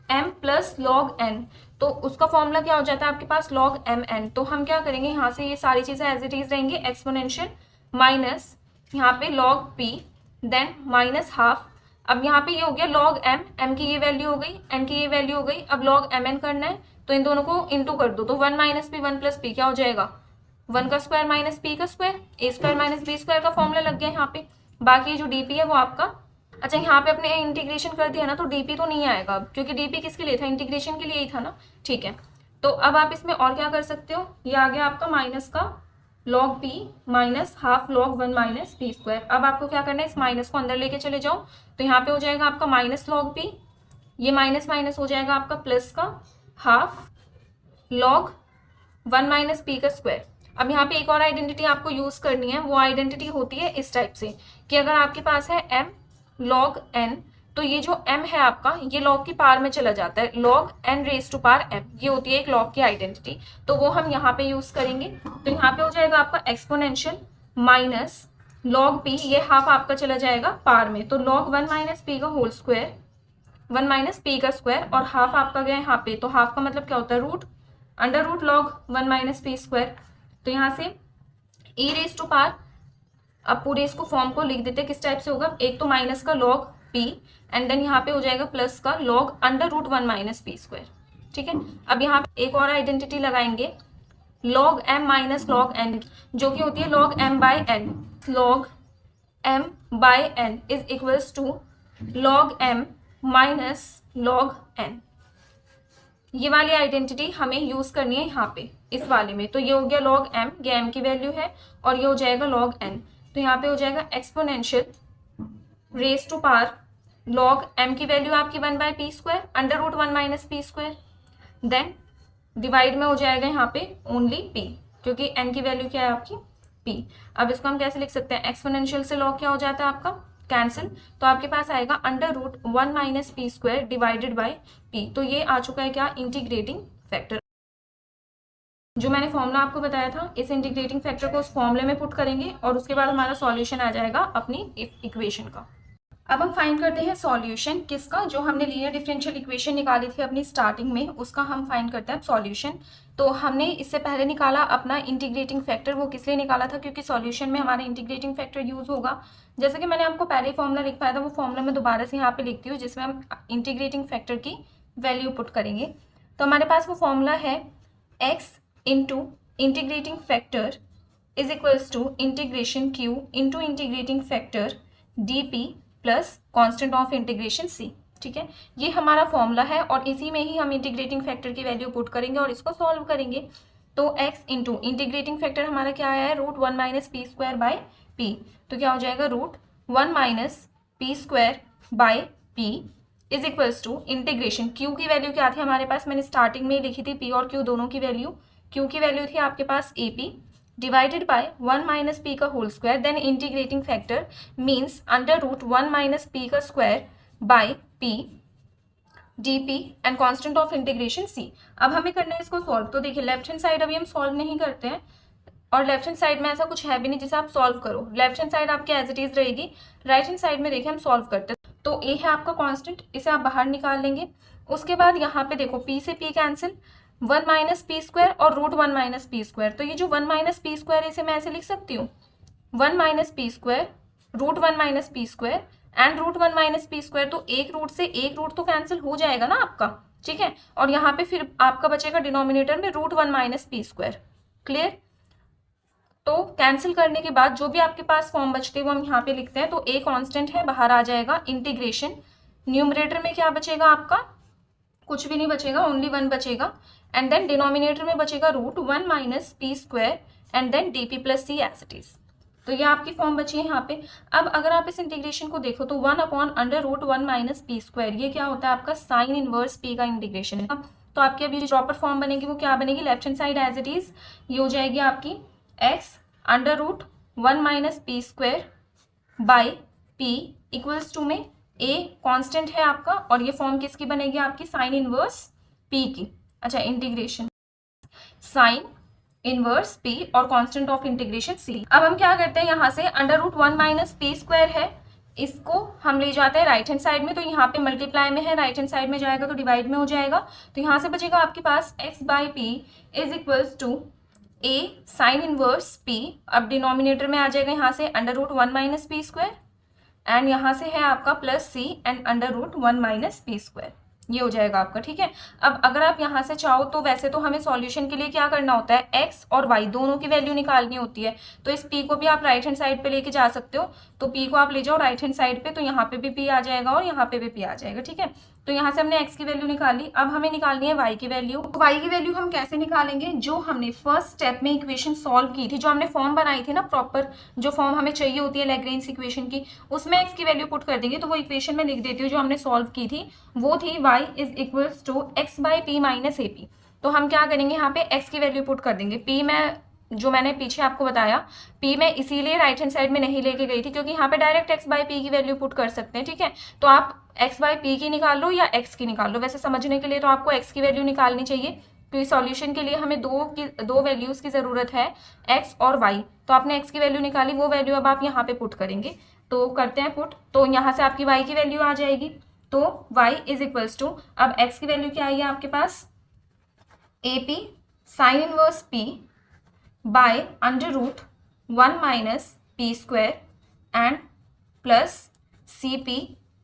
m plus log n, तो उसका फॉर्मूला क्या हो जाता है आपके पास log mn। तो हम क्या करेंगे, यहाँ से ये सारी चीजें एज इट इज रहेंगे, एक्सपोनेंशियल माइनस यहाँ पे log p, then minus half. अब यहाँ पे ये हो गया log m, m की ये वैल्यू हो गई, n की ये वैल्यू हो गई। अब log mn करना है तो इन दोनों को इंटू कर दो, तो 1 माइनस पी 1 प्लस पी क्या हो जाएगा, 1 का स्क्वायर माइनस पी का स्क्वायर, ए स्क्वायर माइनस बी स्क्वायर का फॉर्मूला लग गया यहाँ पे। बाकी जो डीपी है वो आपका, अच्छा यहाँ पे अपने इंटीग्रेशन कर दिया ना तो डीपी तो नहीं आएगा, क्योंकि डीपी किसके लिए था, इंटीग्रेशन के लिए ही था ना। ठीक है, तो अब आप इसमें और क्या कर सकते हो, ये आ गया आपका माइनस का log p minus half log 1 minus p square. अब आपको क्या करना है, इस माइनस को अंदर लेके चले जाओ, तो यहाँ पे हो जाएगा आपका माइनस log p, ये माइनस माइनस हो जाएगा आपका प्लस का हाफ log 1 माइनस पी का स्क्वायर। अब यहाँ पे एक और आइडेंटिटी आपको यूज करनी है, वो आइडेंटिटी होती है इस टाइप से कि अगर आपके पास है m log n, तो ये जो m है आपका ये log की पावर में चला जाता है, log n raise to power m, ये होती है एक log की आइडेंटिटी, तो वो हम यहाँ पे यूज करेंगे। तो यहाँ पे हो जाएगा आपका एक्सपोनेंशियल माइनस log p, ये हाफ आपका चला जाएगा पावर में, तो log 1 माइनस पी का होल स्क्वायर, 1 माइनस पी का स्क्वायर, और हाफ आपका गया यहाँ पे, तो हाफ का मतलब क्या होता है, root under root log 1 minus p square. तो यहाँ से e रेज टू पावर, अब पूरे इसको फॉर्म को लिख देते हैं किस टाइप से होगा, एक तो माइनस का log p एंड देन यहाँ पे हो जाएगा प्लस का log under root 1 minus p square. ठीक है, अब यहाँ पे एक और आइडेंटिटी लगाएंगे log m minus log n, जो कि होती है log m by n, log m by n is equals to log m minus log n। ये वाली आइडेंटिटी हमें यूज करनी है यहाँ पे इस वाले में, तो ये हो गया log m, ये m की वैल्यू है, और ये हो जाएगा log n, तो यहाँ पे हो जाएगा exponential raise to power log m की वैल्यू आपकी 1 by p square under root 1 minus p square, then divide में हो जाएगा यहाँ पे ओनली p, क्योंकि n की वैल्यू क्या है आपकी p। अब इसको हम कैसे लिख सकते हैं, एक्सपोनेंशियल से log क्या हो जाता है आपका कैंसिल, तो आपके पास आएगा under root 1 minus p square divided by p। तो ये आ चुका है क्या, इंटीग्रेटिंग फैक्टर। जो मैंने फॉर्मूला आपको बताया था, इस इंटीग्रेटिंग फैक्टर को उस फॉर्मूले में पुट करेंगे और उसके बाद हमारा सॉल्यूशन आ जाएगा अपनी इक्वेशन का। अब हम फाइंड करते हैं सॉल्यूशन किसका, जो हमने लीनियर डिफरेंशियल इक्वेशन निकाली थी अपनी स्टार्टिंग में, उसका हम फाइंड करते हैं सॉल्यूशन। तो हमने इससे पहले निकाला अपना इंटीग्रेटिंग फैक्टर, वो किस लिए निकाला था, क्योंकि सॉल्यूशन में हमारा इंटीग्रेटिंग फैक्टर यूज होगा। जैसे कि मैंने आपको पहले फॉर्मूला लिख पाया था, वो फॉर्मूला मैं दोबारा से यहाँ पे लिखती हूँ जिसमें हम इंटीग्रेटिंग फैक्टर की वैल्यू पुट करेंगे। तो हमारे पास वो फॉर्मूला है x into integrating factor is equals to integration q into integrating factor dp plus constant of integration c। ठीक है, ये हमारा फॉर्मूला है और इसी में ही हम इंटीग्रेटिंग फैक्टर की वैल्यू पुट करेंगे और इसको सॉल्व करेंगे। तो x इंटू इंटीग्रेटिंग फैक्टर हमारा क्या आया है, root 1 minus p square by p, तो क्या हो जाएगा root 1 minus p square by p is equals to integration q की वैल्यू क्या थी हमारे पास, मैंने स्टार्टिंग में लिखी थी p और q दोनों की वैल्यू, q की वैल्यू थी आपके पास AP divided by 1 minus P का whole square, then integrating factor means under root 1 minus P का square by P dp and constant of integration c। अब हमें करना है इसको सॉल्व। तो देखिए लेफ्ट हैंड साइड अभी हम सॉल्व नहीं करते हैं, और लेफ्ट हैंड साइड में ऐसा कुछ है भी नहीं जिसे आप सॉल्व करो, लेफ्ट हैंड साइड आपकी एज इट इज रहेगी। राइट हैंड साइड में देखिए हम सॉल्व करते हैं, तो a है आपका कांस्टेंट, इसे आप बाहर निकाल लेंगे। उसके बाद यहाँ पे देखो p से p cancel, 1 minus p square और रूट 1 माइनस पी स्क्वायर, तो ये जो 1 माइनस पी स्क्वायर इसे मैं ऐसे लिख सकती हूँ 1 minus p square root 1 minus p square and root 1 minus p square, तो एक रूट से एक रूट तो कैंसिल हो जाएगा ना आपका। ठीक है, और यहाँ पे फिर आपका बचेगा डिनोमिनेटर में root 1 minus p square. Clear, तो कैंसिल करने के बाद जो भी आपके पास फॉर्म बचते हैं वो हम यहाँ पे लिखते हैं। तो a कांस्टेंट है, बाहर आ जाएगा इंटीग्रेशन, न्यूमरेटर में क्या बचेगा आपका, कुछ भी नहीं बचेगा, ओनली 1 बचेगा, एंड देन डिनोमिनेटर में बचेगा root 1 minus p square and then dp plus c as it is. तो ये आपकी फॉर्म बची है यहाँ पे। अब अगर आप इस इंटीग्रेशन को देखो तो 1 upon under root 1 minus p square, ये क्या होता है आपका साइन इनवर्स p का इंटीग्रेशन है। तो आपकी अभी जो प्रॉपर फॉर्म बनेगी वो क्या बनेगी, left hand side as it is ये हो जाएगी आपकी x under root 1 minus p square by p equals to में a कांस्टेंट है आपका, और ये फॉर्म किसकी बनेगी आपकी साइन इनवर्स p की। अच्छा, इंटीग्रेशन साइन इनवर्स p और कांस्टेंट ऑफ इंटीग्रेशन c। अब हम क्या करते हैं, यहाँ से under root 1 minus p square है, इसको हम ले जाते हैं राइट हैंड साइड में, तो यहाँ पे मल्टीप्लाई में है, राइट हैंड साइड में जाएगा तो डिवाइड में हो जाएगा। तो यहाँ से बचेगा आपके पास x by p is equals to a sine inverse p, अब डिनोमिनेटर में आ जाएगा यहाँ से under root 1 minus p square and यहाँ से है आपका plus c and under root 1 minus p square, ये हो जाएगा आपका। ठीक है, अब अगर आप यहाँ से चाहो तो वैसे तो हमें सॉल्यूशन के लिए क्या करना होता है, एक्स और वाई दोनों की वैल्यू निकालनी होती है। तो इस पी को भी आप राइट हैंड साइड पे लेके जा सकते हो, तो पी को आप ले जाओ राइट हैंड साइड पे, तो यहाँ पे भी पी आ जाएगा और यहाँ पे भी पी आ जाएगा। ठीक है, तो यहाँ से हमने x की वैल्यू निकाली, अब हमें निकालनी है y की वैल्यू। तो y की वैल्यू हम कैसे निकालेंगे, जो हमने फर्स्ट स्टेप में इक्वेशन सॉल्व की थी, जो हमने फॉर्म बनाई थी ना प्रॉपर, जो फॉर्म हमें चाहिए होती है लैग्रेंज इक्वेशन की, उसमें x की वैल्यू पुट कर देंगे। तो वो इक्वेशन में लिख देती हूँ जो हमने सॉल्व की थी, वो थी y is equals to x by p minus a p. तो हम क्या करेंगे, यहाँ पे x की वैल्यू पुट कर देंगे। p में जो मैंने पीछे आपको बताया, p में इसीलिए राइट हैंड साइड में नहीं लेके गई थी क्योंकि यहाँ पे डायरेक्ट x बाई पी की वैल्यू पुट कर सकते हैं। ठीक है, तो आप x बाई पी की निकाल लो या x की निकाल लो, वैसे समझने के लिए तो आपको x की वैल्यू निकालनी चाहिए क्योंकि सॉल्यूशन के लिए हमें दो वैल्यूज की जरूरत है, x और y। तो आपने x की वैल्यू निकाली, वो वैल्यू अब आप यहाँ पे पुट करेंगे। तो करते हैं पुट, तो यहाँ से आपकी y की वैल्यू आ जाएगी। तो y इज इक्वल्स टू, अब x की वैल्यू क्या आई है आपके पास, a p sine inverse p by under root 1 minus p square and plus c p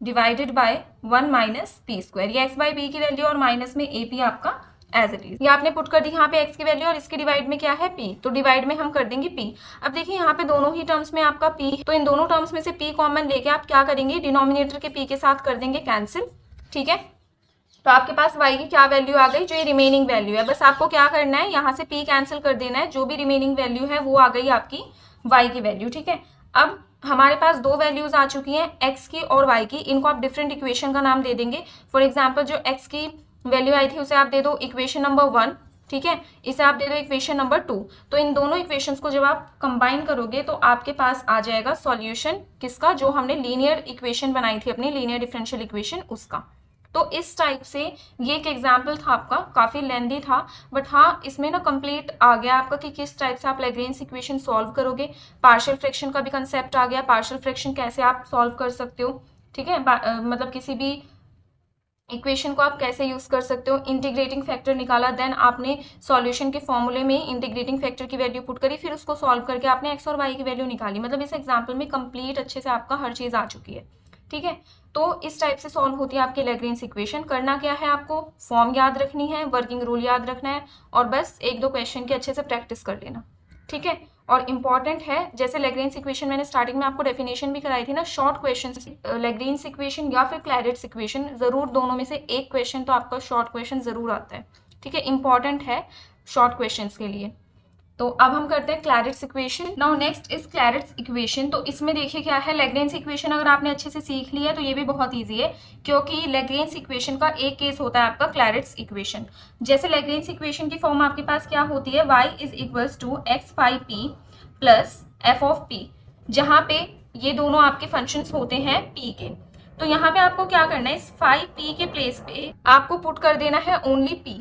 divided by 1 minus p square. ये x बाई पी की वैल्यू और माइनस में ए पी आपका एज इट इज। ये आपने पुट कर दी यहाँ पे x की वैल्यू और इसके डिवाइड में क्या है p, तो डिवाइड में हम कर देंगे p। अब देखिए यहाँ पे दोनों ही टर्म्स में आपका p है, तो इन दोनों टर्म्स में से p कॉमन लेके आप क्या करेंगे, डिनोमिनेटर के p के साथ कर देंगे कैंसिल। ठीक है, तो आपके पास y की क्या वैल्यू आ गई, जो ये रिमेनिंग वैल्यू है, बस आपको क्या करना है, यहाँ से p कैंसिल कर देना है, जो भी रिमेनिंग वैल्यू है वो आ गई आपकी y की वैल्यू। ठीक है, अब हमारे पास दो वैल्यूज आ चुकी हैं, x की और y की, इनको आप डिफरेंट इक्वेशन का नाम दे देंगे। फॉर एग्जाम्पल जो x की वैल्यू आई थी उसे आप दे दो इक्वेशन नंबर 1, ठीक है, इसे आप दे दो इक्वेशन नंबर 2। तो इन दोनों इक्वेशंस को जब आप कंबाइन करोगे तो आपके पास आ जाएगा सॉल्यूशन किसका, जो हमने लीनियर इक्वेशन बनाई थी अपनी लीनियर डिफरेंशियल इक्वेशन उसका। तो इस टाइप से ये एक एग्जाम्पल था आपका, काफ़ी लेंदी था, बट हाँ इसमें ना कंप्लीट आ गया आपका कि किस टाइप से आप लैग्रेंज इक्वेशन सॉल्व करोगे। पार्शियल फ्रैक्शन का भी कंसेप्ट आ गया, पार्शियल फ्रैक्शन कैसे आप सॉल्व कर सकते हो। ठीक है, मतलब किसी भी इक्वेशन को आप कैसे यूज कर सकते हो। इंटीग्रेटिंग फैक्टर निकाला, देन आपने सॉल्यूशन के फॉर्मूले में इंटीग्रेटिंग फैक्टर की वैल्यू पुट करी, फिर उसको सॉल्व करके आपने एक्स और वाई की वैल्यू निकाली। मतलब इस एग्जाम्पल में कंप्लीट अच्छे से आपका हर चीज़ आ चुकी है। ठीक है, तो इस टाइप से सॉल्व होती है आपकी लैग्रेंज इक्वेशन। करना क्या है, आपको फॉर्म याद रखनी है, वर्किंग रूल याद रखना है और बस एक दो क्वेश्चन की अच्छे से प्रैक्टिस कर लेना। ठीक है, और इम्पॉर्टेंट है, जैसे लैग्रेंज इक्वेशन मैंने स्टार्टिंग में आपको डेफिनेशन भी कराई थी ना, शॉर्ट क्वेश्चन लैग्रेंज इक्वेशन या फिर क्लैरेट्स इक्वेशन, जरूर दोनों में से एक क्वेश्चन तो आपका शॉर्ट क्वेश्चन जरूर आता है। ठीक है, इंपॉर्टेंट है शॉर्ट क्वेश्चन के लिए। तो अब हम करते हैं Clairaut's equation. Now next is Clairaut's equation. तो इसमें देखिए क्या है, लैग्रेंज इक्वेशन अगर आपने अच्छे से सीख लिया तो ये भी बहुत इजी है, क्योंकि लैग्रेंज इक्वेशन का एक केस होता है आपका क्लैरेट्स इक्वेशन। जैसे लैग्रेंज इक्वेशन की फॉर्म आपके पास क्या होती है, y is equals to x phi p plus f of p, जहाँ पे ये दोनों आपके फंक्शंस होते हैं p के। तो यहाँ पे आपको क्या करना है, इस फाई पी के प्लेस पे आपको पुट कर देना है ओनली p।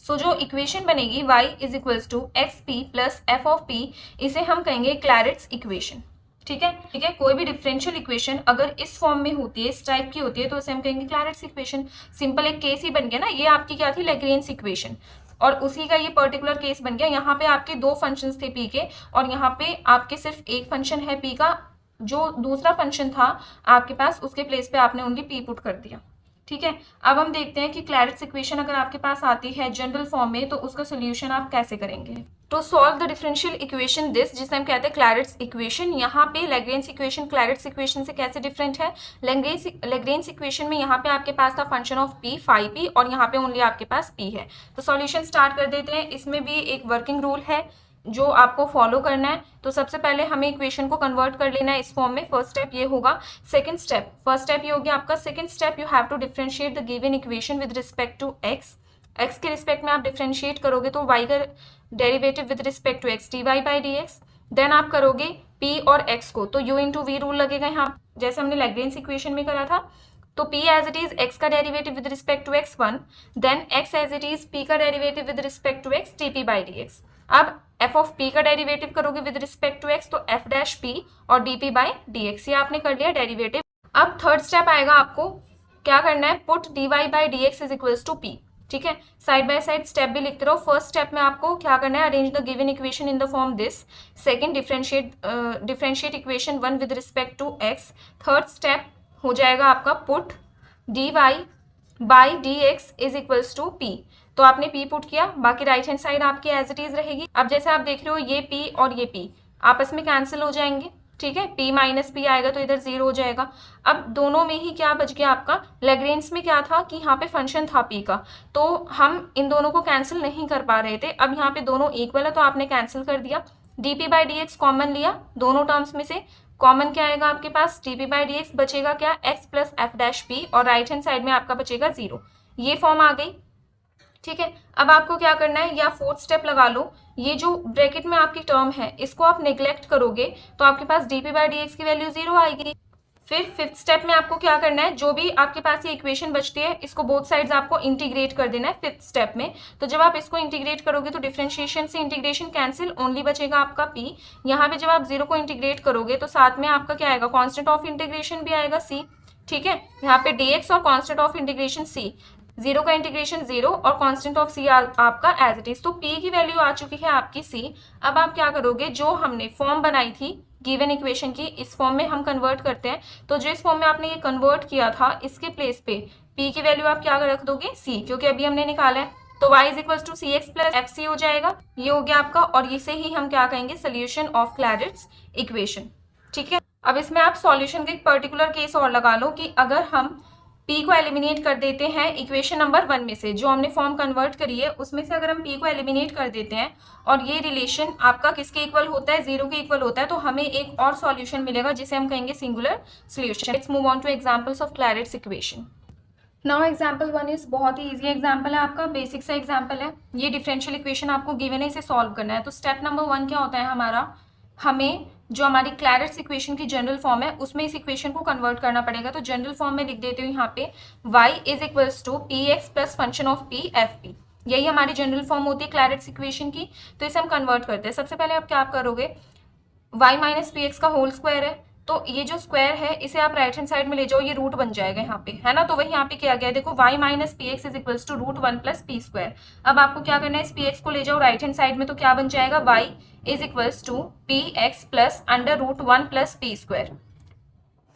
सो जो इक्वेशन बनेगी y is equals to x p plus f of p, इसे हम कहेंगे क्लैरेट्स इक्वेशन। ठीक है, ठीक है, कोई भी डिफरेंशियल इक्वेशन अगर इस फॉर्म में होती है, इस टाइप की होती है, तो उसे हम कहेंगे क्लैरेट्स इक्वेशन। सिंपल एक केस ही बन गया ना, ये आपकी क्या थी, लैग्रेंज इक्वेशन, और उसी का ये पर्टिकुलर केस बन गया। यहाँ पे आपके दो फंक्शंस थे p के, और यहाँ पे आपके सिर्फ एक फंक्शन है p का, जो दूसरा फंक्शन था आपके पास उसके प्लेस पे आपने ओनली p पुट कर दिया। ठीक है, अब हम देखते हैं कि क्लैरेट्स इक्वेशन अगर आपके पास आती है जनरल फॉर्म में तो उसका सोल्यूशन आप कैसे करेंगे। तो solve the differential equation this, जिसे हम कहते हैं क्लैरेट्स इक्वेशन। यहाँ पे लैग्रेंज इक्वेशन क्लैरेट्स इक्वेशन से कैसे डिफरेंट है, लैग्रेंज इक्वेशन में यहाँ पे आपके पास था function of p phi p, और यहाँ पे ओनली आपके पास p है। तो सॉल्यूशन स्टार्ट कर देते हैं। इसमें भी एक वर्किंग रूल है जो आपको फॉलो करना है। तो सबसे पहले हमें इक्वेशन को कन्वर्ट कर लेना है इस फॉर्म में। फर्स्ट स्टेप ये होगा। सेकंड स्टेप, फर्स्ट स्टेप ये हो गया आपका। Second step, you have to differentiate the given equation with respect to x. X के रिस्पेक्ट में आप डिफरेंशिएट करोगे तो वाई का derivative with respect to x d y by d x. Then आप करोगे p और x को, तो u इंटू वी रूल लगेगा यहाँ, जैसे हमने लैग्रेंज इक्वेशन में करा था। तो p as it is x का derivative with respect to x 1, देन x as it is p का derivative with respect to x dp by dx। अब f ऑफ p का डेरिवेटिव करोगे विद रिस्पेक्ट टू x, तो f dash p और dp by dx, ये आपने कर लिया डेरिवेटिव। अब थर्ड स्टेप आएगा, आपको क्या करना है, put dy by dx is equals to p। ठीक है, साइड बाय साइड स्टेप भी लिखते रहो। फर्स्ट स्टेप में आपको क्या करना है, arrange the given equation in the form this. Second, differentiate equation 1 with respect to x। Third step हो जाएगा आपका put dy by d x is equals to p. तो आपने p पुट किया, बाकी राइट हैंड साइड आपकी as it is रहेगी। अब जैसे आप देख रहे हो ये p और ये p आपस में कैंसिल हो जाएंगे, ठीक है, p माइनस पी आएगा तो इधर 0 हो जाएगा। अब दोनों में ही क्या बच गया आपका, लैग्रेंज में क्या था कि यहाँ पे फंक्शन था p का, तो हम इन दोनों को कैंसिल नहीं कर पा रहे थे। अब यहाँ पे दोनों इक्वल है तो आपने कैंसिल कर दिया। dp by d x common लिया, दोनों टर्म्स में से कॉमन क्या आएगा आपके पास, dp बाई डी एक्स बचेगा क्या, x plus F dash P, और राइट हैंड साइड में आपका बचेगा 0। ये फॉर्म आ गई, ठीक है। अब आपको क्या करना है, या फोर्थ स्टेप लगा लो, ये जो ब्रैकेट में आपकी टर्म है इसको आप नेग्लेक्ट करोगे तो आपके पास dp बाई डी एक्स की वैल्यू 0 आएगी। फिर फिफ्थ स्टेप में आपको क्या करना है, जो भी आपके पास ये इक्वेशन बचती है इसको बोथ साइड्स आपको इंटीग्रेट कर देना है फिफ्थ स्टेप में। तो जब आप इसको इंटीग्रेट करोगे तो डिफरेंशिएशन से इंटीग्रेशन कैंसिल, ओनली बचेगा आपका p। यहाँ पे जब आप 0 को इंटीग्रेट करोगे तो साथ में आपका क्या आएगा, कॉन्स्टेंट ऑफ इंटीग्रेशन भी आएगा c, ठीक है। यहाँ पे dx और कॉन्स्टेंट ऑफ इंटीग्रेशन c, 0 का इंटीग्रेशन 0 और कांस्टेंट ऑफ c आपका एज इट इज। तो p की वैल्यू आ चुकी है आपकी c। अब आप क्या करोगे, जो हमने फॉर्म बनाई थी गिवन इक्वेशन की, इस फॉर्म में हम कन्वर्ट करते हैं। तो जिस फॉर्म में आपने ये कन्वर्ट किया था इसके प्लेस पे p की वैल्यू आप क्या रख दोगे, c, क्योंकि अभी हमने निकाला है। तो y is equal to c x plus f c हो जाएगा, ये हो गया आपका, और इसे ही हम क्या कहेंगे, सोल्यूशन ऑफ क्लैरेट्स इक्वेशन, ठीक है। अब इसमें आप सॉल्यूशन का एक पर्टिकुलर केस और लगा लो कि अगर हम p को एलिमिनेट कर देते हैं इक्वेशन नंबर 1 में से, जो हमने फॉर्म कन्वर्ट करी है उसमें से अगर हम p को एलिमिनेट कर देते हैं और ये रिलेशन आपका किसके इक्वल होता है, 0 के इक्वल होता है, तो हमें एक और सॉल्यूशन मिलेगा जिसे हम कहेंगे singular solution. Let's move on to examples of Clairaut's equation. Now example 1 is बहुत ही ईजी एग्जाम्पल है आपका, बेसिक सा एग्जाम्पल है। ये डिफरेंशियल इक्वेशन आपको गिवन है, इसे सॉल्व करना है। तो स्टेप नंबर 1 क्या होता है हमारा, हमें जो हमारी क्लैरेट्स इक्वेशन की जनरल फॉर्म है उसमें इस इक्वेशन को कन्वर्ट करना पड़ेगा। तो जनरल फॉर्म में लिख देते हो यहाँ पे y is equals to p x plus function of p f p, यही हमारी जनरल फॉर्म होती है क्लैरेट्स इक्वेशन की। तो इसे हम कन्वर्ट करते हैं। सबसे पहले आप क्या करोगे, y माइनस पी एक्स का होल स्क्वायर है, तो ये जो स्क्वायर है इसे आप राइट हैंड साइड में ले जाओ, ये रूट बन जाएगा यहाँ पे, है ना। तो वही यहाँ पे किया गया है, देखो y minus p x is equals to root 1 plus p square. अब आपको क्या करना है, इस पी एक्स को ले जाओ राइट हैंड साइड में, तो क्या बन जाएगा, y is equals to p x plus under root 1 plus p square,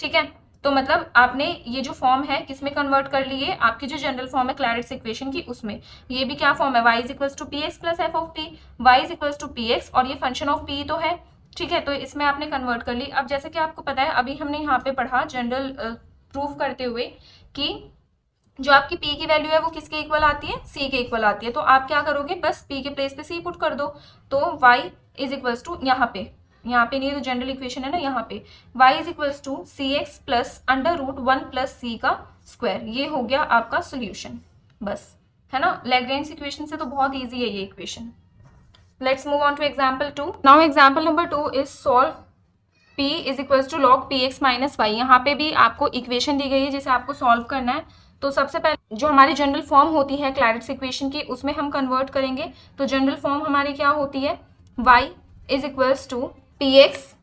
ठीक है। तो मतलब आपने ये जो फॉर्म है किसमें कन्वर्ट कर ली है, आपकी जो जनरल फॉर्म है क्लैरेट्स इक्वेशन की उसमें। ये भी क्या फॉर्म है, y is equals to p x plus f of p, y is equals to p x, और ये फंक्शन ऑफ p तो है, ठीक है। तो इसमें आपने कन्वर्ट कर ली। अब जैसे कि आपको पता है अभी हमने यहाँ पे पढ़ा जनरल प्रूफ करते हुए कि जो आपकी p की वैल्यू है वो किसके इक्वल आती है, c के इक्वल आती है। तो आप क्या करोगे, बस p के प्लेस पे c पुट कर दो। तो y इज इक्वल्स टू यहाँ पे नहीं, तो जनरल इक्वेशन है ना, यहाँ पे y is equals to c x plus under root 1 plus c का स्क्वायर, ये हो गया आपका सोल्यूशन, बस, है ना। लैग्रेंज इक्वेशन से तो बहुत ईजी है ये equation. Let's move on to example 2. Now example number 2 is solve p is equals to log px minus y। यहाँ पे भी आपको इक्वेशन दी गई है जिसे आपको सॉल्व करना है। तो सबसे पहले जो हमारी जनरल फॉर्म होती है क्लैरेट्स इक्वेशन की उसमें हम कन्वर्ट करेंगे। तो जनरल फॉर्म हमारी क्या होती है, y is equals to p x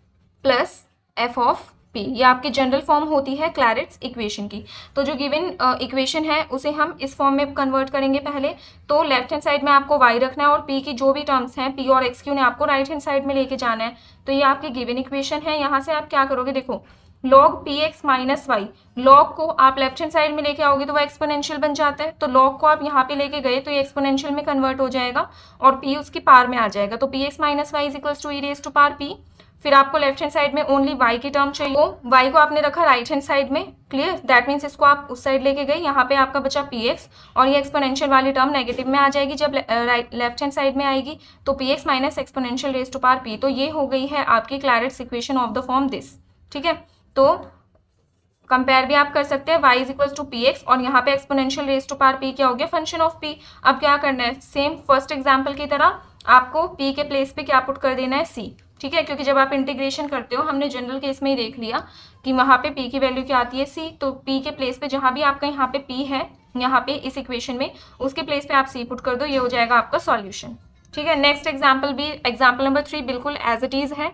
plus f of p, ये आपकी जनरल फॉर्म होती है क्लैरेट्स इक्वेशन की। तो जो गिवन इक्वेशन है उसे हम इस फॉर्म में कन्वर्ट करेंगे पहले। तो लेफ्ट हैंड साइड में आपको y रखना है और p की जो भी टर्म्स हैं p और x की उन्हें आपको राइट हैंड साइड में लेके जाना है। तो ये आपकी गिवन इक्वेशन है। यहाँ से आप क्या करोगे, देखो log p x minus y, log को आप लेफ्ट हैंड साइड में लेके आओगे तो वो एक्सपोनेंशियल बन जाता है। तो लॉग को आप यहाँ पे लेके गए तो ये एक्सपोनेंशियल में कन्वर्ट हो जाएगा और p उसकी पार में आ जाएगा। तो p x minus y is equals to e raise to power p। फिर आपको लेफ्ट हैंड साइड में ओनली y की टर्म चाहिए, y को आपने रखा राइट हैंड साइड में, क्लियर। दैट मीन्स इसको आप उस साइड लेके गए, यहाँ पे आपका बचा px और ये एक्सपोनेंशियल वाली टर्म नेगेटिव में आ जाएगी जब लेफ्ट हैंड साइड में आएगी। तो px minus exponential raise to power p, तो ये हो गई है आपकी Clairaut's equation of the form this, ठीक है। तो कंपेयर भी आप कर सकते हैं, y is equals to p x और यहाँ पे exponential raise to power p क्या हो गया, फंक्शन ऑफ p। अब क्या करना है, सेम फर्स्ट एग्जाम्पल की तरह आपको p के प्लेस पे क्या पुट कर देना है, c, ठीक है। क्योंकि जब आप इंटीग्रेशन करते हो, हमने जनरल केस में ही देख लिया कि वहाँ पे p की वैल्यू क्या आती है, c। तो p के प्लेस पे जहाँ भी आपका यहाँ पे p है, यहाँ पे इस इक्वेशन में, उसके प्लेस पे आप c पुट कर दो, ये हो जाएगा आपका सॉल्यूशन, ठीक है। नेक्स्ट एग्जाम्पल भी, एग्जाम्पल नंबर 3 बिल्कुल एज इट इज है।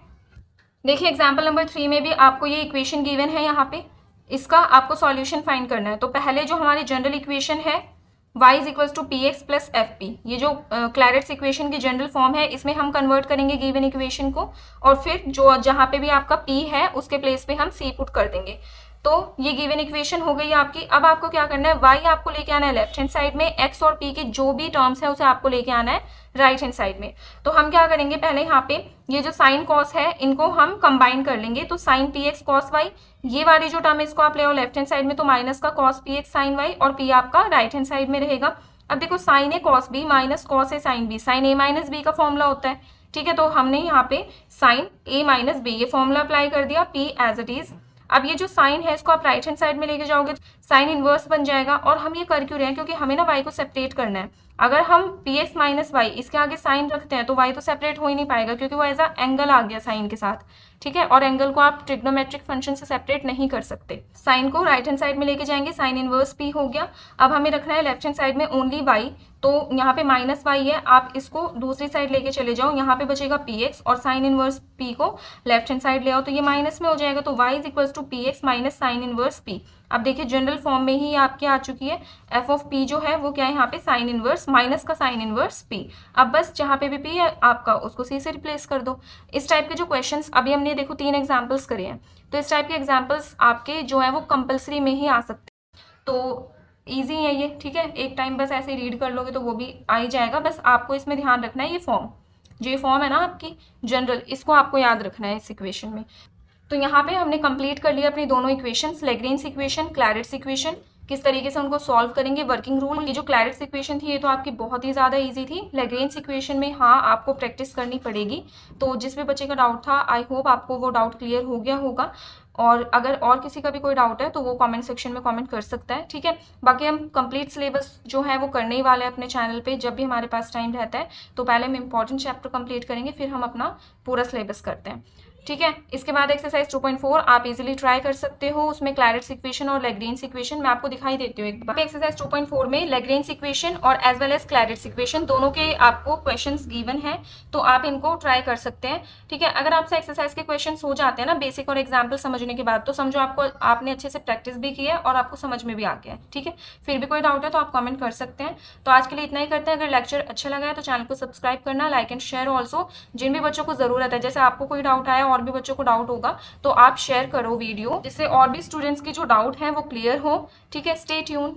देखिए एग्जाम्पल नंबर 3 में भी आपको ये इक्वेशन गिवन है, यहाँ पे इसका आपको सॉल्यूशन फाइंड करना है। तो पहले जो हमारी जनरल इक्वेशन है y is equals to p x plus f p. ये जो क्लैरेट्स इक्वेशन की जनरल फॉर्म है, इसमें हम कन्वर्ट करेंगे गिवन इक्वेशन को, और फिर जो जहाँ पे भी आपका p है उसके प्लेस पे हम c पुट कर देंगे। तो ये गिवन इक्वेशन हो गई आपकी। अब आपको क्या करना है, y आपको लेके आना है लेफ्ट हैंड साइड में, x और p के जो भी टर्म्स है उसे आपको लेके आना है राइट हैंड साइड में। तो हम क्या करेंगे, पहले यहाँ पे ये जो साइन कॉस है इनको हम कंबाइन कर लेंगे। तो sine p x cos y, ये वाली जो टर्म है इसको आप ले आओ लेफ्ट हैंड साइड में, तो माइनस का cos p x sine y, और p आपका राइट हैंड साइड में रहेगा। अब देखो sine a cos b minus cos a sine b, sine a minus b का फॉर्मूला होता है, ठीक है। तो हमने यहाँ पे साइन ए माइनस बी ये फॉर्मूला अप्लाई कर दिया, p एज इट इज। अब ये जो साइन है इसको आप राइट हैंड साइड में लेके जाओगे, साइन इनवर्स बन जाएगा। और हम ये कर क्यों रहे हैं, क्योंकि हमें ना y को सेपरेट करना है। अगर हम पी एक्स माइनस वाई इसके आगे साइन रखते हैं तो y तो सेपरेट हो ही नहीं पाएगा, क्योंकि वो एज अ एंगल आ गया साइन के साथ, ठीक है। और एंगल को आप ट्रिग्नोमेट्रिक फंक्शन से सेपरेट नहीं कर सकते। साइन को राइट हैंड साइड में लेके जाएंगे, साइन इनवर्स p हो गया। अब हमें रखना है लेफ्ट हैंड साइड में ओनली y, तो यहाँ पे माइनस वाई है, आप इसको दूसरी साइड लेके चले जाओ, यहाँ पे बचेगा पी एक्स, और साइन इनवर्स p को लेफ्ट हैंड साइड ले आओ तो ये माइनस में हो जाएगा। तो y is equals to p x minus sine inverse p। अब देखिए जनरल फॉर्म में ही आपकी आ चुकी है, एफ ऑफ p जो है वो क्या है यहाँ पे साइन इनवर्स माइनस का साइन इनवर्स p। अब बस जहाँ पे भी p है आपका उसको c से रिप्लेस कर दो। इस टाइप के जो क्वेश्चंस अभी हमने देखो 3 एग्जाम्पल्स करे हैं, तो इस टाइप के एग्जाम्पल्स आपके जो है वो कंपल्सरी में ही आ सकते हैं। तो ईजी है ये, ठीक है। एक टाइम बस ऐसे ही रीड कर लोगे तो वो भी आ ही जाएगा। बस आपको इसमें ध्यान रखना है, ये फॉर्म जो ये फॉर्म है ना आपकी जनरल, इसको आपको याद रखना है इस इक्वेशन में। तो यहाँ पे हमने कंप्लीट कर लिया अपनी दोनों equations, Lagrange equation, Clairaut's equation, किस तरीके से उनको सॉल्व करेंगे, वर्किंग रूल। ये जो क्लैरेट्स इक्वेशन थी ये तो आपकी बहुत ही ज़्यादा इजी थी। लैग्रेंज इक्वेशन में हाँ आपको प्रैक्टिस करनी पड़ेगी। तो जिस भी बच्चे का डाउट था आई होप आपको वो डाउट क्लियर हो गया होगा, और अगर और किसी का भी कोई डाउट है तो वो कमेंट सेक्शन में कमेंट कर सकता है, ठीक है। बाकी हम कंप्लीट सिलेबस जो है वो करने ही वाले हैं अपने चैनल पे, जब भी हमारे पास टाइम रहता है। तो पहले हम इंपॉर्टेंट चैप्टर कंप्लीट करेंगे, फिर हम अपना पूरा सिलेबस करते हैं, ठीक है। इसके बाद एक्सरसाइज 2.4 आप इजीली ट्राई कर सकते हो, उसमें क्लैरेट्स इक्वेशन और लैग्रेंज इक्वेशन मैं आपको दिखाई देती हूँ एक बार। एक्सरसाइज 2.4 में लैग्रेंज इक्वेशन और as well as Clairaut's equation दोनों के आपको क्वेश्चंस गिवन हैं, तो आप इनको ट्राई कर सकते हैं, ठीक है। अगर आपसे एक्सरसाइज के क्वेश्चन हो जाते हैं ना बेसिक और एग्जाम्पल समझने के बाद, तो समझो आपने अच्छे से प्रैक्टिस भी की है और आपको समझ में भी आ गया है, ठीक है। फिर भी कोई डाउट है तो आप कमेंट कर सकते हैं। तो आज के लिए इतना ही करते हैं। अगर लेक्चर अच्छा लगा है तो चैनल को सब्सक्राइब करना, लाइक एंड शेयर ऑल्सो। जिन भी बच्चों को जरूरत है, जैसे आपको कोई डाउट आया और भी बच्चों को डाउट होगा तो आप शेयर करो वीडियो, जिससे और भी स्टूडेंट्स की जो डाउट है वो क्लियर हो, ठीक है। Stay tune.